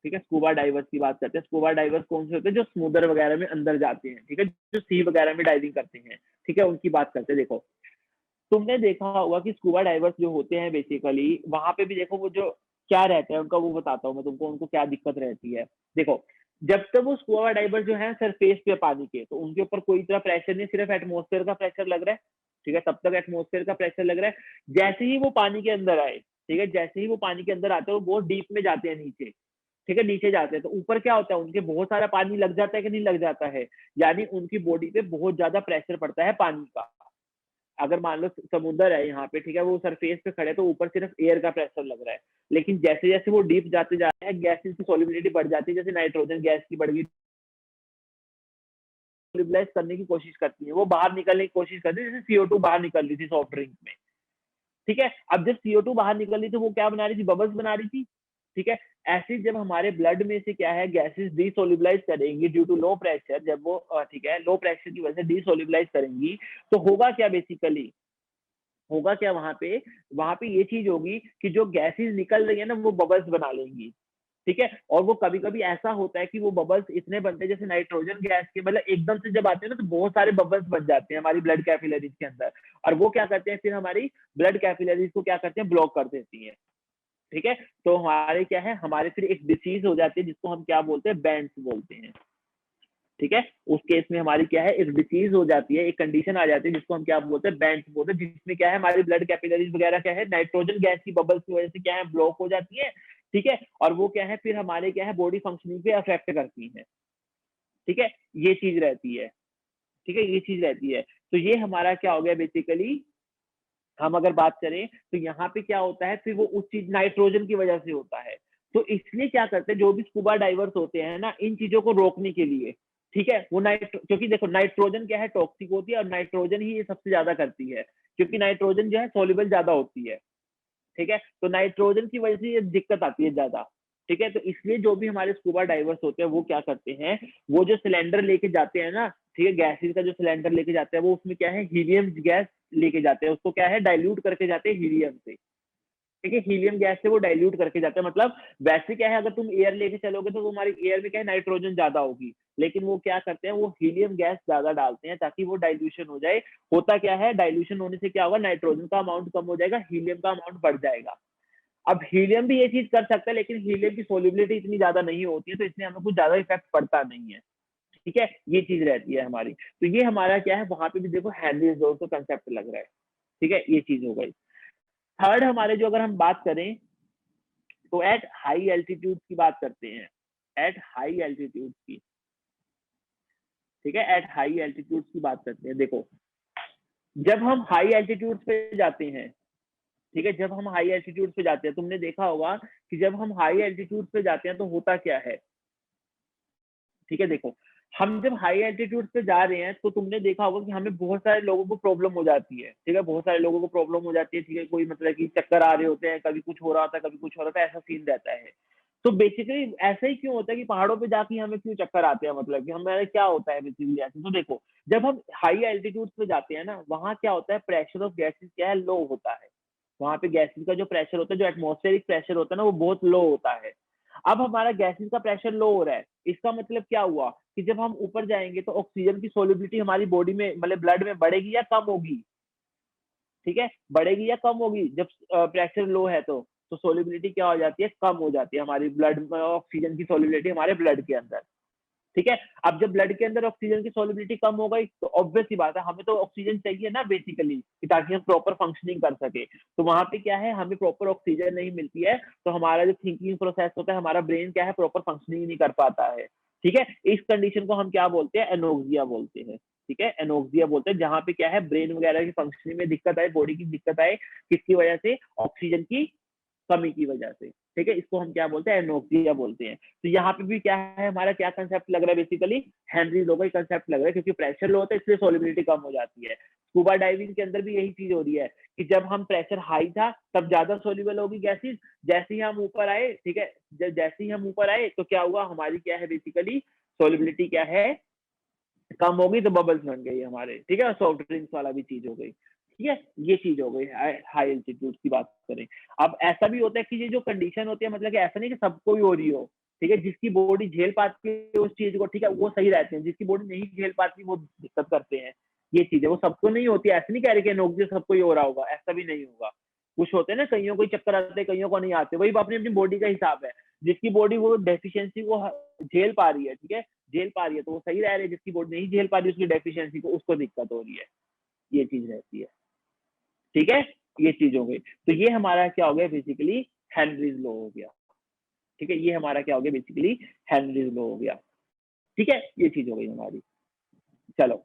ठीक है, स्कूबा डाइवर्स की बात करते हैं। स्कूबा डाइवर्स कौन से होते हैं, जो समुद्र वगैरह में अंदर जाते हैं, ठीक है, जो सी वगैरह में डाइविंग करते हैं, ठीक है, उनकी बात करते हैं। देखो तुमने देखा होगा कि स्कूबा डाइवर्स जो होते हैं बेसिकली वहां पे भी देखो वो जो क्या रहता है उनका, वो बताता हूँ मैं तुमको, उनको क्या दिक्कत रहती है। देखो जब तक वो स्कूबा डाइवर्स जो है सरफेस पे पानी के, तो उनके ऊपर कोई इतना प्रेशर नहीं, सिर्फ एटमॉस्फेयर का प्रेशर लग रहा है, ठीक है, तब तक एटमॉस्फेयर का प्रेशर लग रहा है। जैसे ही वो पानी के अंदर आए, ठीक है, जैसे ही वो पानी के अंदर आते हैं वो बहुत डीप में जाते हैं नीचे, ठीक है, नीचे जाते हैं, तो ऊपर क्या होता है, उनके बहुत सारा पानी लग जाता है कि नहीं लग जाता है, यानी उनकी बॉडी पे बहुत ज्यादा प्रेशर पड़ता है पानी का। अगर मान लो समुद्र है यहाँ पे, ठीक है, वो सरफेस पे खड़े तो ऊपर सिर्फ एयर का प्रेशर लग रहा है, लेकिन जैसे जैसे वो डीप जाते जा रहे हैं गैसेस की सॉल्युबिलिटी बढ़ जाती है, जैसे नाइट्रोजन गैस की बढ़ गई, सॉल्युबलाइज करने की कोशिश करती है, वो बाहर निकलने की कोशिश करती है, जैसे CO2 बाहर निकल रही थी सॉफ्ट ड्रिंक में, ठीक है। अब जब CO2 बाहर निकल रही थी वो क्या बना रही थी, बबल्स बना रही थी, ठीक है। ऐसे जब हमारे ब्लड में से क्या है गैसेस डीसोल्युबलाइज करेंगी ड्यू टू लो प्रेशर, जब वो ठीक है लो प्रेशर की वजह से डीसोल्युबलाइज करेंगी, तो होगा क्या बेसिकली, होगा क्या वहां पे ये चीज होगी कि जो गैसेस निकल रही है ना वो बबल्स बना लेंगी, ठीक है। और वो कभी कभी ऐसा होता है कि वो बबल्स इतने बनते हैं जैसे नाइट्रोजन गैस के, मतलब एकदम से जब आते हैं ना तो बहुत सारे बबल्स बन जाते हैं हमारी ब्लड कैपिलरीज के अंदर, और वो क्या करते हैं फिर हमारी ब्लड कैपिलरीज को क्या करते हैं, ब्लॉक कर देती है, ठीक है। तो हमारे क्या है, हमारे फिर एक डिसीज हो जाती है जिसको हम क्या बोलते हैं, बैंड्स बोलते हैं, ठीक है। उस केस में हमारी क्या है, एक डिसीज हो जाती है, एक कंडीशन आ जाती है जिसको हम क्या बोलते हैं, बैंड्स बोलते हैं, जिसमें क्या है हमारी ब्लड कैपिलरीज वगैरह क्या है नाइट्रोजन गैस की बबल्स की वजह से क्या है ब्लॉक हो जाती है, ठीक है। और वो क्या है फिर हमारे क्या है बॉडी फंक्शनिंग पे अफेक्ट करती है, ठीक है, ये चीज रहती है, ठीक है, ये चीज रहती है। तो ये हमारा क्या हो गया बेसिकली, हम अगर बात करें तो यहाँ पे क्या होता है, फिर वो उस चीज नाइट्रोजन की वजह से होता है। तो इसलिए क्या करते हैं जो भी स्कूबा डाइवर्स होते हैं ना, इन चीजों को रोकने के लिए, ठीक है, वो क्योंकि देखो नाइट्रोजन क्या है, टॉक्सिक होती है, और नाइट्रोजन ही ये सबसे ज्यादा करती है, क्योंकि नाइट्रोजन जो है सॉल्युबल ज्यादा होती है, ठीक है। तो नाइट्रोजन की वजह से ये दिक्कत आती है ज्यादा, ठीक है। तो इसलिए जो भी हमारे स्कूबा डाइवर्स होते हैं वो क्या करते हैं, वो जो सिलेंडर लेके जाते हैं ना, ठीक है, गैसेस का जो सिलेंडर लेके जाते हैं वो उसमें क्या है हीलियम गैस लेके जाते हैं, उसको क्या है डाइल्यूट करके जाते हैं हीलियम से, ठीक है, हीलियम गैस से वो डाइल्यूट करके जाता है। मतलब वैसे क्या है, अगर तुम एयर लेके चलोगे तो तुम्हारी एयर में क्या है, नाइट्रोजन ज्यादा होगी, लेकिन वो क्या करते हैं, वो हीलियम गैस ज्यादा डालते हैं ताकि वो डाइल्यूशन हो जाए। होता क्या है, डाइल्यूशन होने से क्या होगा, नाइट्रोजन का अमाउंट कम हो जाएगा, हीलियम का अमाउंट बढ़ जाएगा। अब हीलियम भी ये चीज कर सकता है, लेकिन हीलियम की सोल्युबिलिटी इतनी ज्यादा नहीं होती है, तो इसलिए हमें कुछ ज्यादा इफेक्ट पड़ता नहीं है। ठीक है, ये चीज रहती है हमारी। तो ये हमारा क्या है, वहां पे भी देखो हेनरीज लॉ का कंसेप्ट लग रहा है। ठीक है, ये चीज हो गई। थर्ड हमारे जो, अगर हम बात करें तो एट हाई एल्टीट्यूड की बात करते हैं, एट हाई एल्टीट्यूड की। ठीक है, एट हाई एल्टीट्यूड की बात करते हैं। देखो, जब हम हाई एल्टीट्यूड पे जाते हैं, ठीक है, जब हम हाई एल्टीट्यूड पे जाते हैं, तुमने देखा होगा कि जब हम हाई एल्टीट्यूड पे जाते हैं तो होता क्या है। ठीक है, देखो, हम जब हाई एल्टीट्यूड पे जा रहे हैं तो तुमने देखा होगा कि हमें बहुत सारे लोगों को प्रॉब्लम हो जाती है। ठीक है, बहुत सारे लोगों को प्रॉब्लम हो जाती है। ठीक है, कोई मतलब कि चक्कर आ रहे होते हैं, कभी कुछ हो रहा होता है, कभी कुछ हो रहा है, ऐसा सीन रहता है। तो बेसिकली ऐसा ही क्यों होता है कि पहाड़ों पे जाके हमें क्यों चक्कर आते हैं, मतलब कि हमारे क्या होता है बेसिकली ऐसे। तो देखो, जब हम हाई एल्टीट्यूड पे जाते हैं ना, वहां क्या होता है, प्रेशर ऑफ गैसेस क्या है, लो होता है। वहां पे गैसेस का जो प्रेशर होता है, जो एटमॉस्फेरिक प्रेशर होता है ना, वो बहुत लो होता है। अब हमारा गैसेस का प्रेशर लो हो रहा है, इसका मतलब क्या हुआ कि जब हम ऊपर जाएंगे तो ऑक्सीजन की सोल्युबिलिटी हमारी बॉडी में, मतलब ब्लड में बढ़ेगी या कम होगी। ठीक है, बढ़ेगी या कम होगी। जब प्रेशर लो है तो सोल्युबिलिटी क्या हो जाती है, कम हो जाती है हमारी ब्लड में, ऑक्सीजन की सोल्युबिलिटी हमारे ब्लड के अंदर। ठीक है, अब जब ब्लड के अंदर ऑक्सीजन की सोल्युबिलिटी कम हो गई तो ऑब्वियस सी बात है, हमें तो ऑक्सीजन चाहिए ना बेसिकली, कि ताकि हम प्रॉपर फंक्शनिंग कर सके। तो वहां पे क्या है, हमें प्रॉपर ऑक्सीजन नहीं मिलती है, तो हमारा जो थिंकिंग प्रोसेस होता है, हमारा ब्रेन क्या है, प्रॉपर फंक्शनिंग नहीं कर पाता है। ठीक है, इस कंडीशन को हम क्या बोलते हैं, एनोक्सिया बोलते हैं। ठीक है, एनोक्सिया बोलते हैं, जहां पे क्या है, ब्रेन वगैरह की फंक्शनिंग में दिक्कत आए, बॉडी की दिक्कत आए, किसकी वजह से, ऑक्सीजन की कमी की वजह से। ठीक है, इसको हम क्या बोलते हैं, एनोक्सिया बोलते हैं। तो यहाँ पे भी क्या है, हमारा क्या कंसेप्ट लग रहा है, बेसिकली हेनरी लो का कंसेप्ट लग रहा है, क्योंकि प्रेशर लो होता है इसलिए सोल्युबिलिटी कम हो जाती है। स्कूबा डाइविंग के अंदर भी यही चीज हो रही है कि जब हम प्रेशर हाई था तब ज्यादा सोल्यूबल होगी गैसेज, जैसे ही हम ऊपर आए, ठीक है, जैसे ही हम ऊपर आए तो क्या हुआ, हमारी क्या है, बेसिकली सोल्युबिलिटी क्या है, कम होगी, तो बबल्स बन गई हमारे। ठीक है, सॉफ्ट ड्रिंक्स वाला भी चीज हो गई। ठीक है, ये चीज हो गई हाई एल्टीट्यूड की बात करें। अब ऐसा भी होता है कि ये जो कंडीशन होती है, मतलब कि ऐसा नहीं कि सबको ही हो रही हो। ठीक है, जिसकी बॉडी झेल पाती है उस चीज को, ठीक है, वो सही रहते हैं, जिसकी बॉडी नहीं झेल पाती वो दिक्कत करते हैं। ये चीज है, वो सबको नहीं होती। ऐसे नहीं कह रहे कि एनोक्सिया सबको ही हो रहा होगा, ऐसा भी नहीं होगा। कुछ होते हैं ना, कईयों को चक्कर आते हैं, कईयों को नहीं आते, वही अपनी अपनी बॉडी का हिसाब है। जिसकी बॉडी वो डेफिशिएंसी को झेल पा रही है, ठीक है, झेल पा रही है, तो वो सही रह रही है। जिसकी बॉडी नहीं झेल पा रही उसकी डेफिशिएंसी को, उसको दिक्कत हो रही है। ये चीज रहती है। ठीक है, ये चीज हो गई। तो ये हमारा क्या हो गया, बेसिकली हेनरीज लॉ हो गया। ठीक है, ये हमारा क्या हो गया, बेसिकली हेनरीज लॉ हो गया। ठीक है, ये चीज हो गई हमारी। चलो,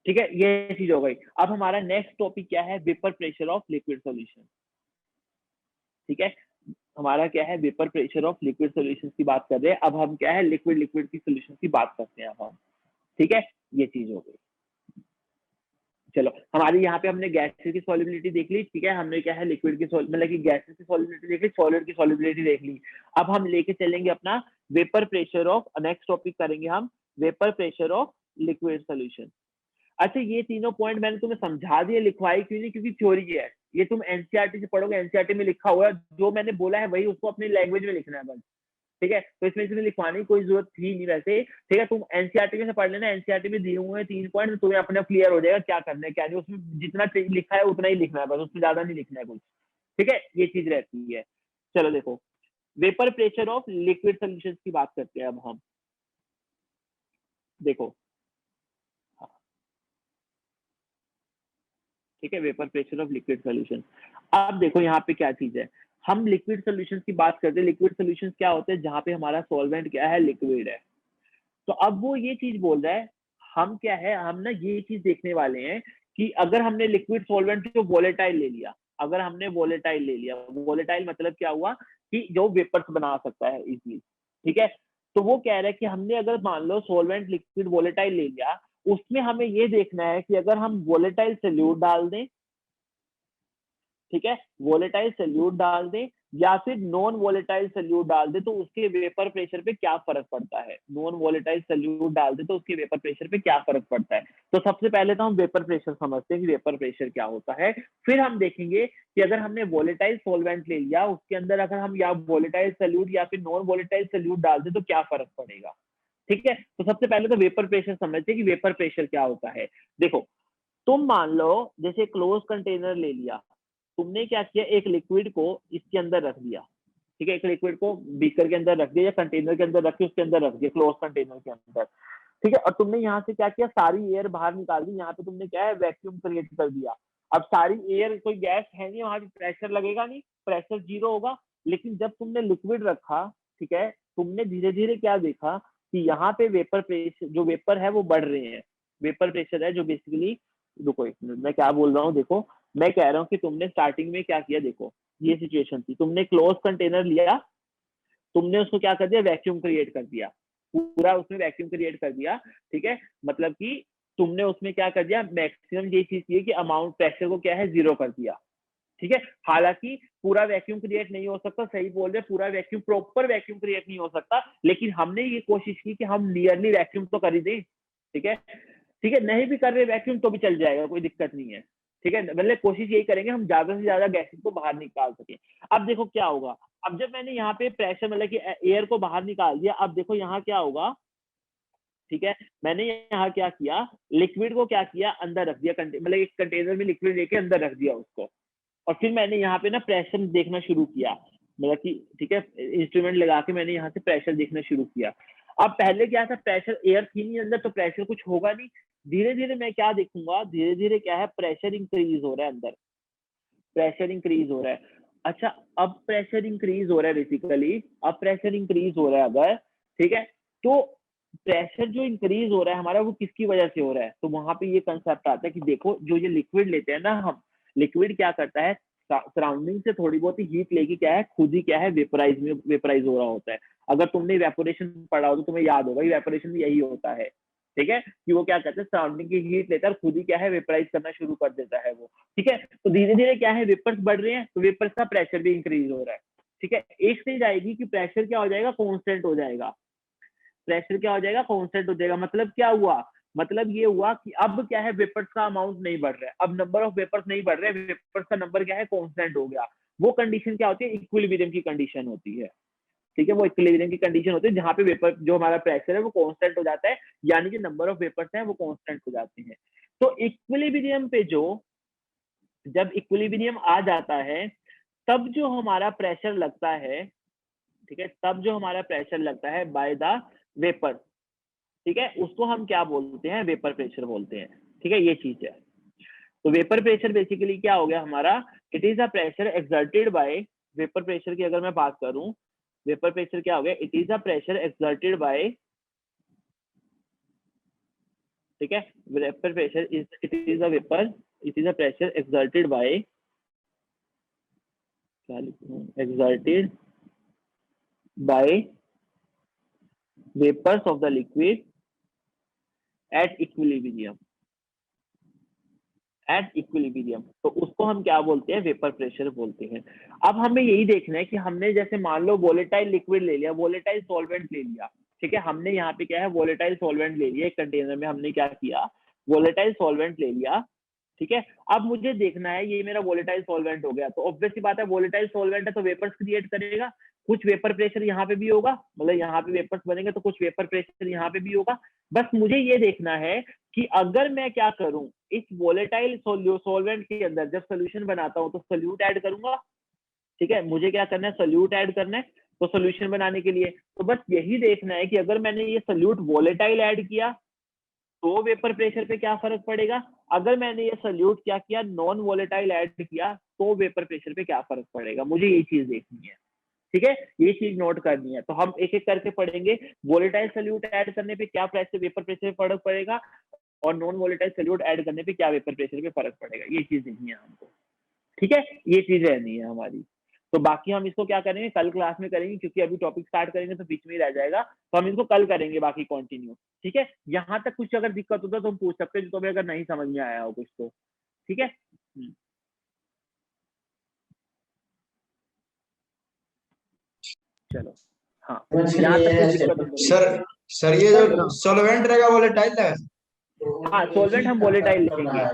ठीक है, ये चीज हो गई। अब हमारा नेक्स्ट टॉपिक क्या है, vapour pressure of liquid solution. ठीक है, हमारा क्या है, vapour pressure of liquid solution की बात कर रहे हैं। अब हम क्या है, लिक्विड लिक्विड की सॉल्यूशन की बात करते हैं अब हम। ठीक है, ये चीज हो गई। चलो, हमारी यहाँ पे हमने गैसेस की सॉल्युबिलिटी देख ली। ठीक है, हमने क्या है, लिक्विड की मतलब कि गैसेस की सॉल्युबिलिटी देख ली, सॉलिड की सॉल्युबिलिटी देख ली। अब हम लेके चलेंगे अपना vapour pressure of, next topic करेंगे हम vapour pressure of liquid solution. अच्छा, ये तीनों पॉइंट मैंने तुम्हें समझा दिए, लिखवाई क्यों नहीं, क्योंकि थ्योरी है। ये तुम एनसीईआरटी से पढ़ोगे, एनसीईआरटी में लिखा हुआ है, जो मैंने बोला है वही उसको अपनी लैंग्वेज में लिखना है बस। ठीक है, तो इसमें लिखवाने की कोई जरूरत थी नहीं वैसे। ठीक है, तुम एनसीईआरटी में से पढ़ लेना, एनसीईआरटी में दिए हुए हैं 3 पॉइंट, तो तुम्हें अपने क्लियर हो जाएगा क्या करना है क्या नहीं। उसमें जितना लिखा है उतना ही लिखना है बस, उससे ज्यादा नहीं लिखना है कुछ। ठीक है, ये चीज रहती है। चलो देखो, vapour pressure of liquid solution की बात करते हैं अब हम। देखो, ठीक है, vapour pressure of liquid solution. अब देखो यहाँ पे क्या चीज है, हम लिक्विड सॉल्यूशंस की बात करते हैं। लिक्विड सॉल्यूशंस क्या होते हैं, जहां पे हमारा सॉल्वेंट क्या है, लिक्विड है। तो अब वो ये चीज बोल रहा है, हम क्या है, हम ना ये चीज देखने वाले हैं कि अगर हमने लिक्विड सॉल्वेंट जो वोलेटाइल ले लिया, अगर हमने वोलेटाइल ले लिया, वोलेटाइल मतलब क्या हुआ कि जो वेपर्स बना सकता है इजीली। ठीक है, तो वो कह रहा है कि हमने अगर मान लो सॉल्वेंट लिक्विड वोलेटाइल ले लिया, उसमें हमें ये देखना है कि अगर हम वोलेटाइल सोल्यूट डाल दें, ठीक है, वोलेटाइल सोल्यूट डाल दें, या फिर नॉन वोलेटाइल सॉल्यूट डाल दे तो उसके वेपर प्रेशर पे क्या फर्क पड़ता है। नॉन वोलेटाइल सॉल्यूट डाल दे तो उसके वेपर प्रेशर पे क्या फर्क पड़ता है। तो सबसे पहले तो हम वेपर प्रेशर समझते हैं कि वेपर प्रेशर क्या होता है, फिर हम देखेंगे कि अगर हमने वोलेटाइल सॉल्वेंट ले लिया उसके अंदर अगर हम या वोलेटाइल सॉल्यूट या फिर नॉन वोलेटाइल सॉल्यूट डाल दे तो क्या फर्क पड़ेगा। ठीक है, तो सबसे पहले तो वेपर प्रेशर समझते हैं कि वेपर प्रेशर क्या होता है। देखो तुम मान लो जैसे क्लोज कंटेनर ले लिया, तुमने क्या किया, एक लिक्विड को इसके अंदर रख दिया, ठीक है, एक लिक्विड को बीकर के अंदर रख दिया या कंटेनर के अंदर रख के उसके अंदर रख दिया, क्लोज कंटेनर के अंदर, ठीक है, और तुमने यहाँ से क्या किया, सारी एयर बाहर निकाल दी, यहाँ पे तुमने क्या है वैक्यूम क्रिएट कर दिया। अब सारी एयर, कोई गैस है नहीं वहां पे, प्रेशर लगेगा नहीं, प्रेशर 0 होगा। लेकिन जब तुमने लिक्विड रखा, ठीक है, तुमने धीरे धीरे क्या देखा कि यहाँ पे वेपर प्रेशर, जो वेपर है वो बढ़ रहे हैं, वेपर प्रेशर है जो बेसिकली, रुको एक मिनट मैं क्या बोल रहा हूँ, देखो मैं कह रहा हूँ कि तुमने स्टार्टिंग में क्या किया, देखो ये सिचुएशन थी, तुमने क्लोज कंटेनर लिया, तुमने उसको क्या कर दिया, वैक्यूम क्रिएट कर दिया, पूरा उसमें वैक्यूम क्रिएट कर दिया, ठीक है, मतलब कि तुमने उसमें क्या कर दिया, मैक्सिमम ये चीज थी कि अमाउंट प्रेशर को क्या है 0 कर दिया, ठीक है। हालांकि पूरा वैक्यूम क्रिएट नहीं हो सकता, सही बोल रहे, पूरा वैक्यूम, प्रॉपर वैक्यूम क्रिएट नहीं हो सकता, लेकिन हमने ये कोशिश की कि हम नियरली वैक्यूम तो कर ही दें, ठीक है, ठीक है, नहीं भी कर रहे वैक्यूम तो भी चल जाएगा, कोई दिक्कत नहीं है, ठीक है, मतलब कोशिश यही करेंगे हम ज्यादा से ज्यादा गैसेस को बाहर निकाल सके। अब देखो क्या होगा, अब जब मैंने यहाँ पे प्रेशर मतलब कि एयर को बाहर निकाल दिया, अब देखो यहाँ क्या होगा, ठीक है, मैंने यहाँ क्या किया, लिक्विड को क्या किया, अंदर रख दिया, मतलब एक कंटेनर में लिक्विड लेके अंदर रख दिया उसको, और फिर मैंने यहाँ पे ना प्रेशर देखना शुरू किया, मतलब कि ठीक है, इंस्ट्रूमेंट लगा के मैंने यहाँ से प्रेशर देखना शुरू किया। अब पहले क्या था, प्रेशर, एयर थी नहीं अंदर तो प्रेशर कुछ होगा नहीं, धीरे धीरे मैं क्या देखूंगा, धीरे धीरे क्या है, प्रेशर इंक्रीज हो रहा है अंदर, प्रेशर इंक्रीज हो रहा है। अच्छा, अब प्रेशर इंक्रीज हो रहा है बेसिकली, अब प्रेशर इंक्रीज हो रहा है अगर, ठीक है, तो प्रेशर जो इंक्रीज हो रहा है हमारा वो किसकी वजह से हो रहा है, तो वहां पे ये कंसेप्ट आता है कि देखो जो ये लिक्विड लेते हैं ना हम, लिक्विड क्या करता है, सराउंडिंग से थोड़ी बहुत ही हीट लेके क्या है, खुद ही क्या है वेपराइज हो रहा होता है। अगर तुमने इवेपोरेशन पढ़ा हो तो तुम्हें याद होगा, इवेपोरेशन में यही होता है, ठीक है, कि वो क्या करते हैं, सराउंडिंग की हीट लेकर खुद ही क्या है वेपराइज करना शुरू कर देता है वो, ठीक है। तो धीरे धीरे क्या है, वेपर्स बढ़ रहे हैं तो वेपर्स का प्रेशर भी इंक्रीज हो रहा है, ठीक है। एक स्टेज आएगी कि प्रेशर क्या हो जाएगा, कॉन्स्टेंट हो जाएगा, प्रेशर क्या हो जाएगा, कांस्टेंट हो जाएगा। मतलब क्या हुआ, मतलब ये हुआ कि अब क्या है, वेपर्स का अमाउंट नहीं बढ़ रहा है, अब नंबर ऑफ वेपर्स नहीं बढ़ रहे, वेपर्स का नंबर क्या है, कांस्टेंट हो गया। वो कंडीशन क्या होती है, इक्विलिब्रियम की कंडीशन होती है, ठीक है, वो इक्विलिब्रियम की कंडीशन होती है जहां पे वेपर, जो हमारा प्रेशर है वो कांस्टेंट हो जाता है, यानी कि नंबर ऑफ वेपर्स हैं वो कांस्टेंट हो जाते हैं। तो इक्विलिब्रियम पे जब इक्विलिब्रियम आ जाता है तब जो हमारा प्रेशर लगता है, ठीक है, तब जो हमारा प्रेशर लगता है बाय द वेपर, ठीक है, उसको हम क्या बोलते हैं, वेपर प्रेशर बोलते हैं, ठीक है, ये चीज है। तो वेपर प्रेशर बेसिकली क्या हो गया हमारा, it is a pressure exerted by, vapour pressure की अगर मैं बात करूं, वेपर प्रेशर क्या हो गया, it is a pressure exerted by, ठीक है, vapour pressure is, it is a vapour, it is a pressure exerted by, क्या लिखूं, exerted by vapors of the liquid at equilibrium, at equilibrium, तो उसको हम क्या बोलते हैं, वेपर प्रेशर बोलते हैं। अब हमें यही देखना है कि हमने जैसे मान लो वोलेटाइल लिक्विड ले लिया, वोलेटाइल सॉल्वेंट ले लिया, ठीक है, हमने यहाँ पे क्या है, वोलेटाइल सॉल्वेंट ले लिया, एक कंटेनर में हमने क्या किया, वोलेटाइल सॉल्वेंट ले लिया, ठीक है। अब मुझे देखना है ये मेरा वोलेटाइल सॉल्वेंट हो गया, तो ऑब्वियस सी बात है वोलेटाइल सॉल्वेंट है तो वेपर्स क्रिएट करेगा, कुछ वेपर प्रेशर यहाँ पे भी होगा, मतलब यहाँ पे वेपर्स बनेंगे तो कुछ वेपर प्रेशर यहाँ पे भी होगा। बस मुझे ये देखना है कि अगर मैं क्या करूं, इस वोलेटाइल सॉल्वेंट के अंदर जब सोल्यूशन बनाता हूं तो सोल्यूट ऐड करूंगा, ठीक है, मुझे क्या करना है, सोल्यूट ऐड करना है, तो सोल्यूशन बनाने के लिए तो बस यही देखना है कि अगर मैंने ये सोल्यूट वोलेटाइल ऐड किया तो वेपर प्रेशर पे क्या फर्क पड़ेगा, अगर मैंने ये सोल्यूट क्या किया, नॉन वोलेटाइल ऐड किया तो वेपर प्रेशर पे क्या फर्क पड़ेगा, मुझे ये चीज देखनी है, ठीक है, ये चीज नोट करनी है। तो हम एक एक करके पढ़ेंगे, वोलेटाइल सोल्यूट ऐड करने पे क्या प्रेशर, वेपर प्रेशर पे फर्क पड़ेगा, और नॉन वोलेटाइल सोल्यूट ऐड करने पे क्या वेपर प्रेशर पे फर्क पड़ेगा, ये चीज देखनी है हमको, ठीक है, ये चीज रहनी है हमारी। तो बाकी हम इसको क्या करेंगे, कल क्लास में करेंगे, क्योंकि अभी टॉपिक स्टार्ट करेंगे तो बीच में ही रह जाएगा, तो हम इसको कल करेंगे बाकी कंटिन्यू, ठीक है। यहाँ तक कुछ अगर दिक्कत होता है तो हम पूछ सकते हैं, जो तुम्हें अगर नहीं समझ में आया हो कुछ तो, ठीक है। चलो हाँ, यहाँ तक कोई दिक्कत नहीं है। सर ये जो सॉल्वेंट रहेगा वोलेटाइल रहेगा। हाँ, सोलवेंट हम वोलेटाइल लेंगे।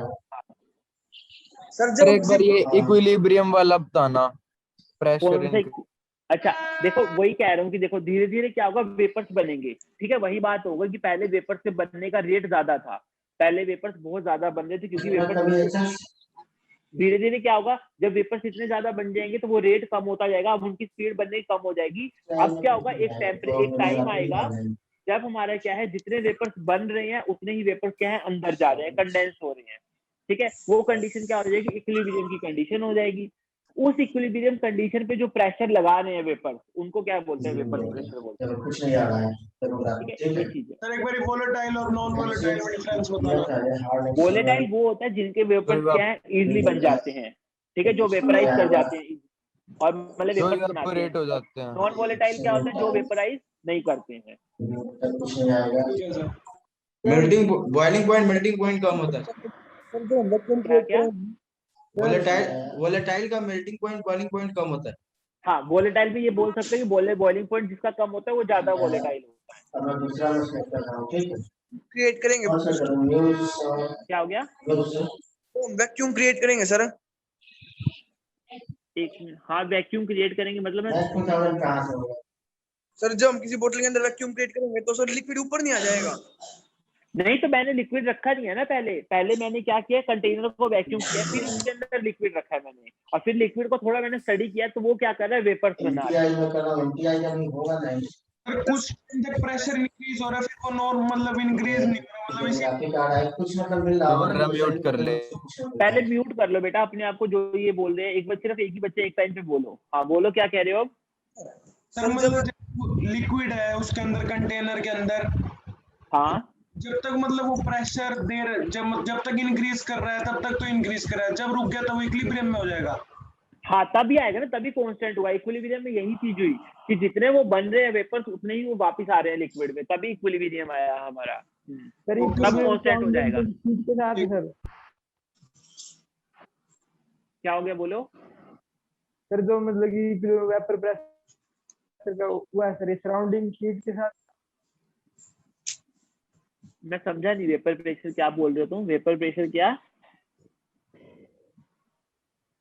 सर सर जब एक बार ये इक्विलिब्रियम वाला बताना, प्रेशर कौन सा? अच्छा देखो, वही कह रहा हूँ कि देखो धीरे धीरे क्या होगा, वेपर्स बनेंगे, ठीक है। वही बात होगा कि पहले वेपर्स के बनने का रेट ज्यादा था, पहले वेपर्स बहुत ज्यादा बन रहे थे, क्योंकि वेपर्स धीरे धीरे क्या होगा, जब वेपर्स इतने ज्यादा बन जाएंगे तो वो रेट कम होता जाएगा, अब उनकी स्पीड बनने की कम हो जाएगी। अब क्या होगा, एक टाइम आएगा जब हमारा क्या है, जितने वेपर्स बन रहे हैं उतने ही वेपर्स क्या है अंदर जा रहे हैं, कंडेंस हो रहे हैं, ठीक है। वो कंडीशन क्या हो जाएगी, इक्विलिब्रियम की कंडीशन हो जाएगी। उस इक्विलिब्रियम कंडीशन पे जो प्रेशर लगा रहे हैं वेपर्स, उनको क्या बोलते हैं, वेपर प्रेशर बोलते हैं, कुछ नहीं आ रहा है, ठीक है। ये चीज है। सर एक बार वोलेटाइल और नॉन वोलेटाइल में डिफरेंस बताना। वोलेटाइल वो होता है जिनके वेपर्स क्या है इजीली बन जाते हैं, ठीक है, जो वेपराइज कर जाते हैं और मतलब जो वेपर्स बनाते इवेपोरेट हो हैं। जाते हैं। नॉन वोलेटाइल क्या होता है, जो वेपराइज नहीं करते हैं। Melting boiling point melting point कम होता है। सर जो हम वैक्यूम क्या क्रिएट क्या? करेंगे वोलेटाइल का मेल्टिंग पॉइंट बॉइलिंग पॉइंट कम होता है। हाँ, वोलेटाइल में ये बोल सकते हैं कि बॉइलिंग पॉइंट जिसका कम होता है वो ज्यादा वोलेटाइल होता है। क्रिएट करेंगे क्या हो गया? तो हम वैक्यूम क्रिएट करेंगे सर। एक मिनट, हाँ वैक्यूम क्रिएट करेंगे मतलब मैं सर जब हम किसी बोतल के अंदर वैक्यूम क्रिएट करेंगे तो सर लिक्विड ऊपर नहीं आ जाएगा। नहीं, तो मैंने लिक्विड रखा नहीं है ना, पहले मैंने क्या किया, कंटेनर को वैक्यूम किया, फिर उसके अंदर लिक्विड रखा है मैंने, और फिर लिक्विड को थोड़ा मैंने स्टडी किया तो वो क्या कर रहा है, वेपर्स बना रहा है। सर कुछ तक प्रेशर इंक्रीज हो रहा है, फिर वो नॉर्मल मतलब इंक्रीज नहीं हो रहा, मतलब इसी दोबारा म्यूट कर ले। पहले म्यूट कर लो बेटा अपने आप को, जो ये बोल रहे हैं एक बार सिर्फ एक ही बच्चे एक टाइम पे बोलो। हाँ बोलो, क्या कह रहे हो अब? सर मतलब लिक्विड है उसके अंदर, कंटेनर के अंदर, हाँ जब तक मतलब वो प्रेशर जब तक इंक्रीज कर रहा है तब तक तो इंक्रीज कर रहा है, जब रुक गया तो वो इक्विलिब्रियम में हो जाएगा। हाँ, तभी आएगा ना, तभी कांस्टेंट हुआ। इक्विलिब्रियम में यही चीज हुई कि जितने वो बन रहे हैं वेपर्स उतने ही वो वापस आ रहे हैं लिक्विड में, तभी इक्विलिब्रियम आया हमारा। सर ये तब कांस्टेंट हो जाएगा। के साथ है सर। क्या हो गया, बोलो। सर जो मतलब कि वेपर प्रेशर का हुआ है सर, ये सराउंडिंग हीट के साथ। मैं समझा नहीं, वेपर प्रेशर क्या बोल रहे हो तुम? वेपर प्रेशर क्या?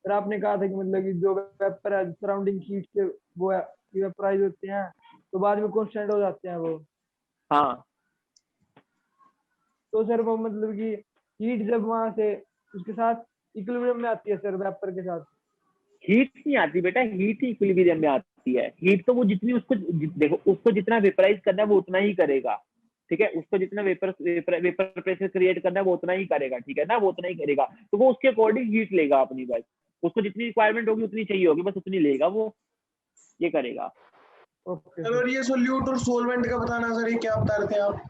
सर आपने कहा था कि मतलब कि जो वेपर है सराउंडिंग हीट के वो वेपराइज होते हैं तो बाद में कांस्टेंट हो जाते हैं वो। हाँ, तो सर वो मतलब कि हीट जब वहां से उसके साथ इक्विलिब्रियम में आती है सर वेपर के साथ। हीट नहीं आती बेटा, हीट ही इक्विलिब्रियम में आती है। हीट तो वो जितनी उसको देखो, उसको जितना वेपराइज करना है वो उतना ही करेगा, ठीक है। उसको जितना वेपर प्रेशर क्रिएट करना है वो उतना ही करेगा, ठीक है ना, वो उतना ही करेगा। तो वो उसके अकॉर्डिंग हीट लेगा अपनी, बस उसको जितनी रिक्वायरमेंट होगी उतनी चाहिए होगी, बस उतनी लेगा वो, ये करेगा। ओके सर और ये सोल्यूट और सोलवेंट का बताना सर, ये क्या बता रहे थे आप?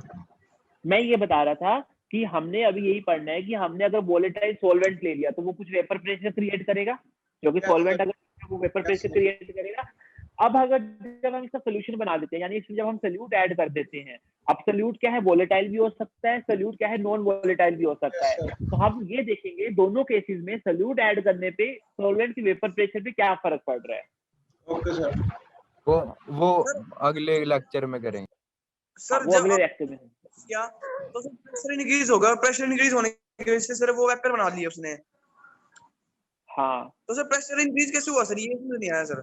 मैं ये बता रहा था कि हमने अभी यही पढ़ना है कि हमने अगर वोलेटाइल सोलवेंट ले लिया तो वो कुछ वेपर प्रेशर क्रिएट करेगा, क्योंकि सोलवेंट अगर वो वेपर प्रेशर क्रिएट करेगा। अब अगर जब हम इसका सोल्यूशन बना देते हैं, यानी इसमें जब हम सोल्यूट ऐड कर देते हैं, अब सोल्यूट क्या है, वोलेटाइल भी हो सकता है, सोल्यूट क्या है, नॉन वोलेटाइल भी हो सकता है। तो हम ये देखेंगे दोनों केसेस में सोल्यूट ऐड करने पे सोलवेंट की वेपर प्रेशर पे क्या फर्क पड़ रहा है। Okay sir. वो अगले लेक्चर में करेंगे सर वो जब अगले लेक्चर में। क्या तो सर प्रेशर इंक्रीज होगा, प्रेशर इंक्रीज होने की वजह से सर वो वेपर बना लिया उसने। हाँ, तो सर प्रेशर इंक्रीज कैसे हुआ सर, ये समझ नहीं आया सर।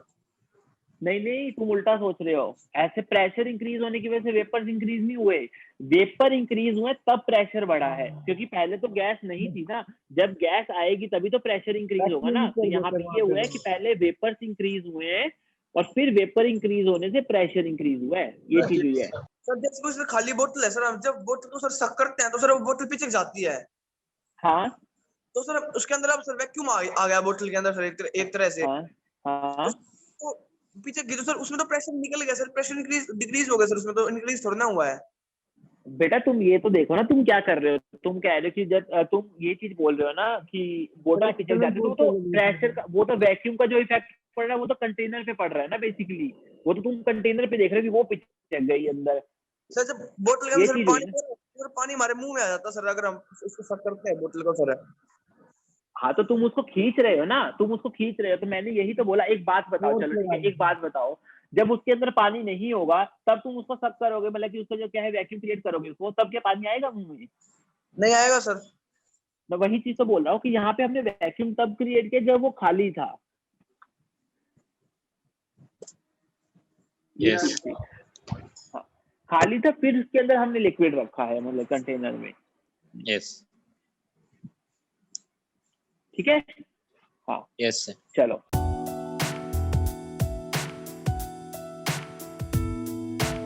नहीं तुम उल्टा सोच रहे हो। ऐसे प्रेशर इंक्रीज होने की वजह से वेपर इंक्रीज नहीं हुए, वेपर इंक्रीज हुए तब प्रेशर बढ़ा है, क्योंकि पहले तो गैस नहीं थी ना। जब गैस आएगी तभी तो प्रेशर इंक्रीज होगा ना। तो यहाँ पे ये हुआ है कि पहले वेपर्स इंक्रीज हुए हैं और फिर वेपर इंक्रीज होने से प्रेशर इंक्रीज हुआ है, ये चीज हुई है। सर जैसे उसमें खाली बोतल है सर, हम जब बोतल को सर सक करते हैं तो सर वो बोतल पीछे जाती है। हाँ तो सर उसके अंदर अब सर वैक्यूम आ गया बोतल के अंदर सर, एक तरह से। हाँ हाँ, तो पीछे गिर, सर उसमें तो प्रेशर निकल गया सर, प्रेशर डिक्रीज हो गया सर, उसमें तो इंक्रीज थोड़ा ना हुआ है। बेटा तुम ये तो देखो ना, तुम क्या कर रहे हो। तुम कह रहे हो कि जब तुम ये चीज बोल रहे हो ना कि बोतल पीछे जाती है, तो प्रेशर का, वो तो वैक्यूम का जो इफेक्ट पड़ रहा है वो तो कंटेनर पे पड़ रहा है ना बेसिकली। वो तो तुम कंटेनर पे देख रहे हो कि वो पीछे गई अंदर। सर जब बोतल के ये अंदर चीज पानी हमारे मुंह में आ जाता सर, अगर हम इसको सक करते हैं बोतल को सर। हाँ, तो तुम उसको खींच रहे हो ना, तुम उसको खींच रहे हो। तो मैंने यही तो बोला। एक बात बताओ, चलो ठीक है, एक बात बताओ, जब उसके अंदर पानी नहीं होगा तब तुम उसको सब करोगे, मतलब कि उसको जो क्या है वैक्यूम क्रिएट करोगे उसको, तब क्या पानी आएगा मुंह में? नहीं आएगा सर। मैं वही चीज तो बोल रहा हूँ कि यहाँ पे हमने वैक्यूम तब क्रिएट किया जब वो खाली था। यस हाँ, खाली था, फिर उसके अंदर हमने लिक्विड रखा है, मतलब कंटेनर में। यस ठीक है, हाँ यस चलो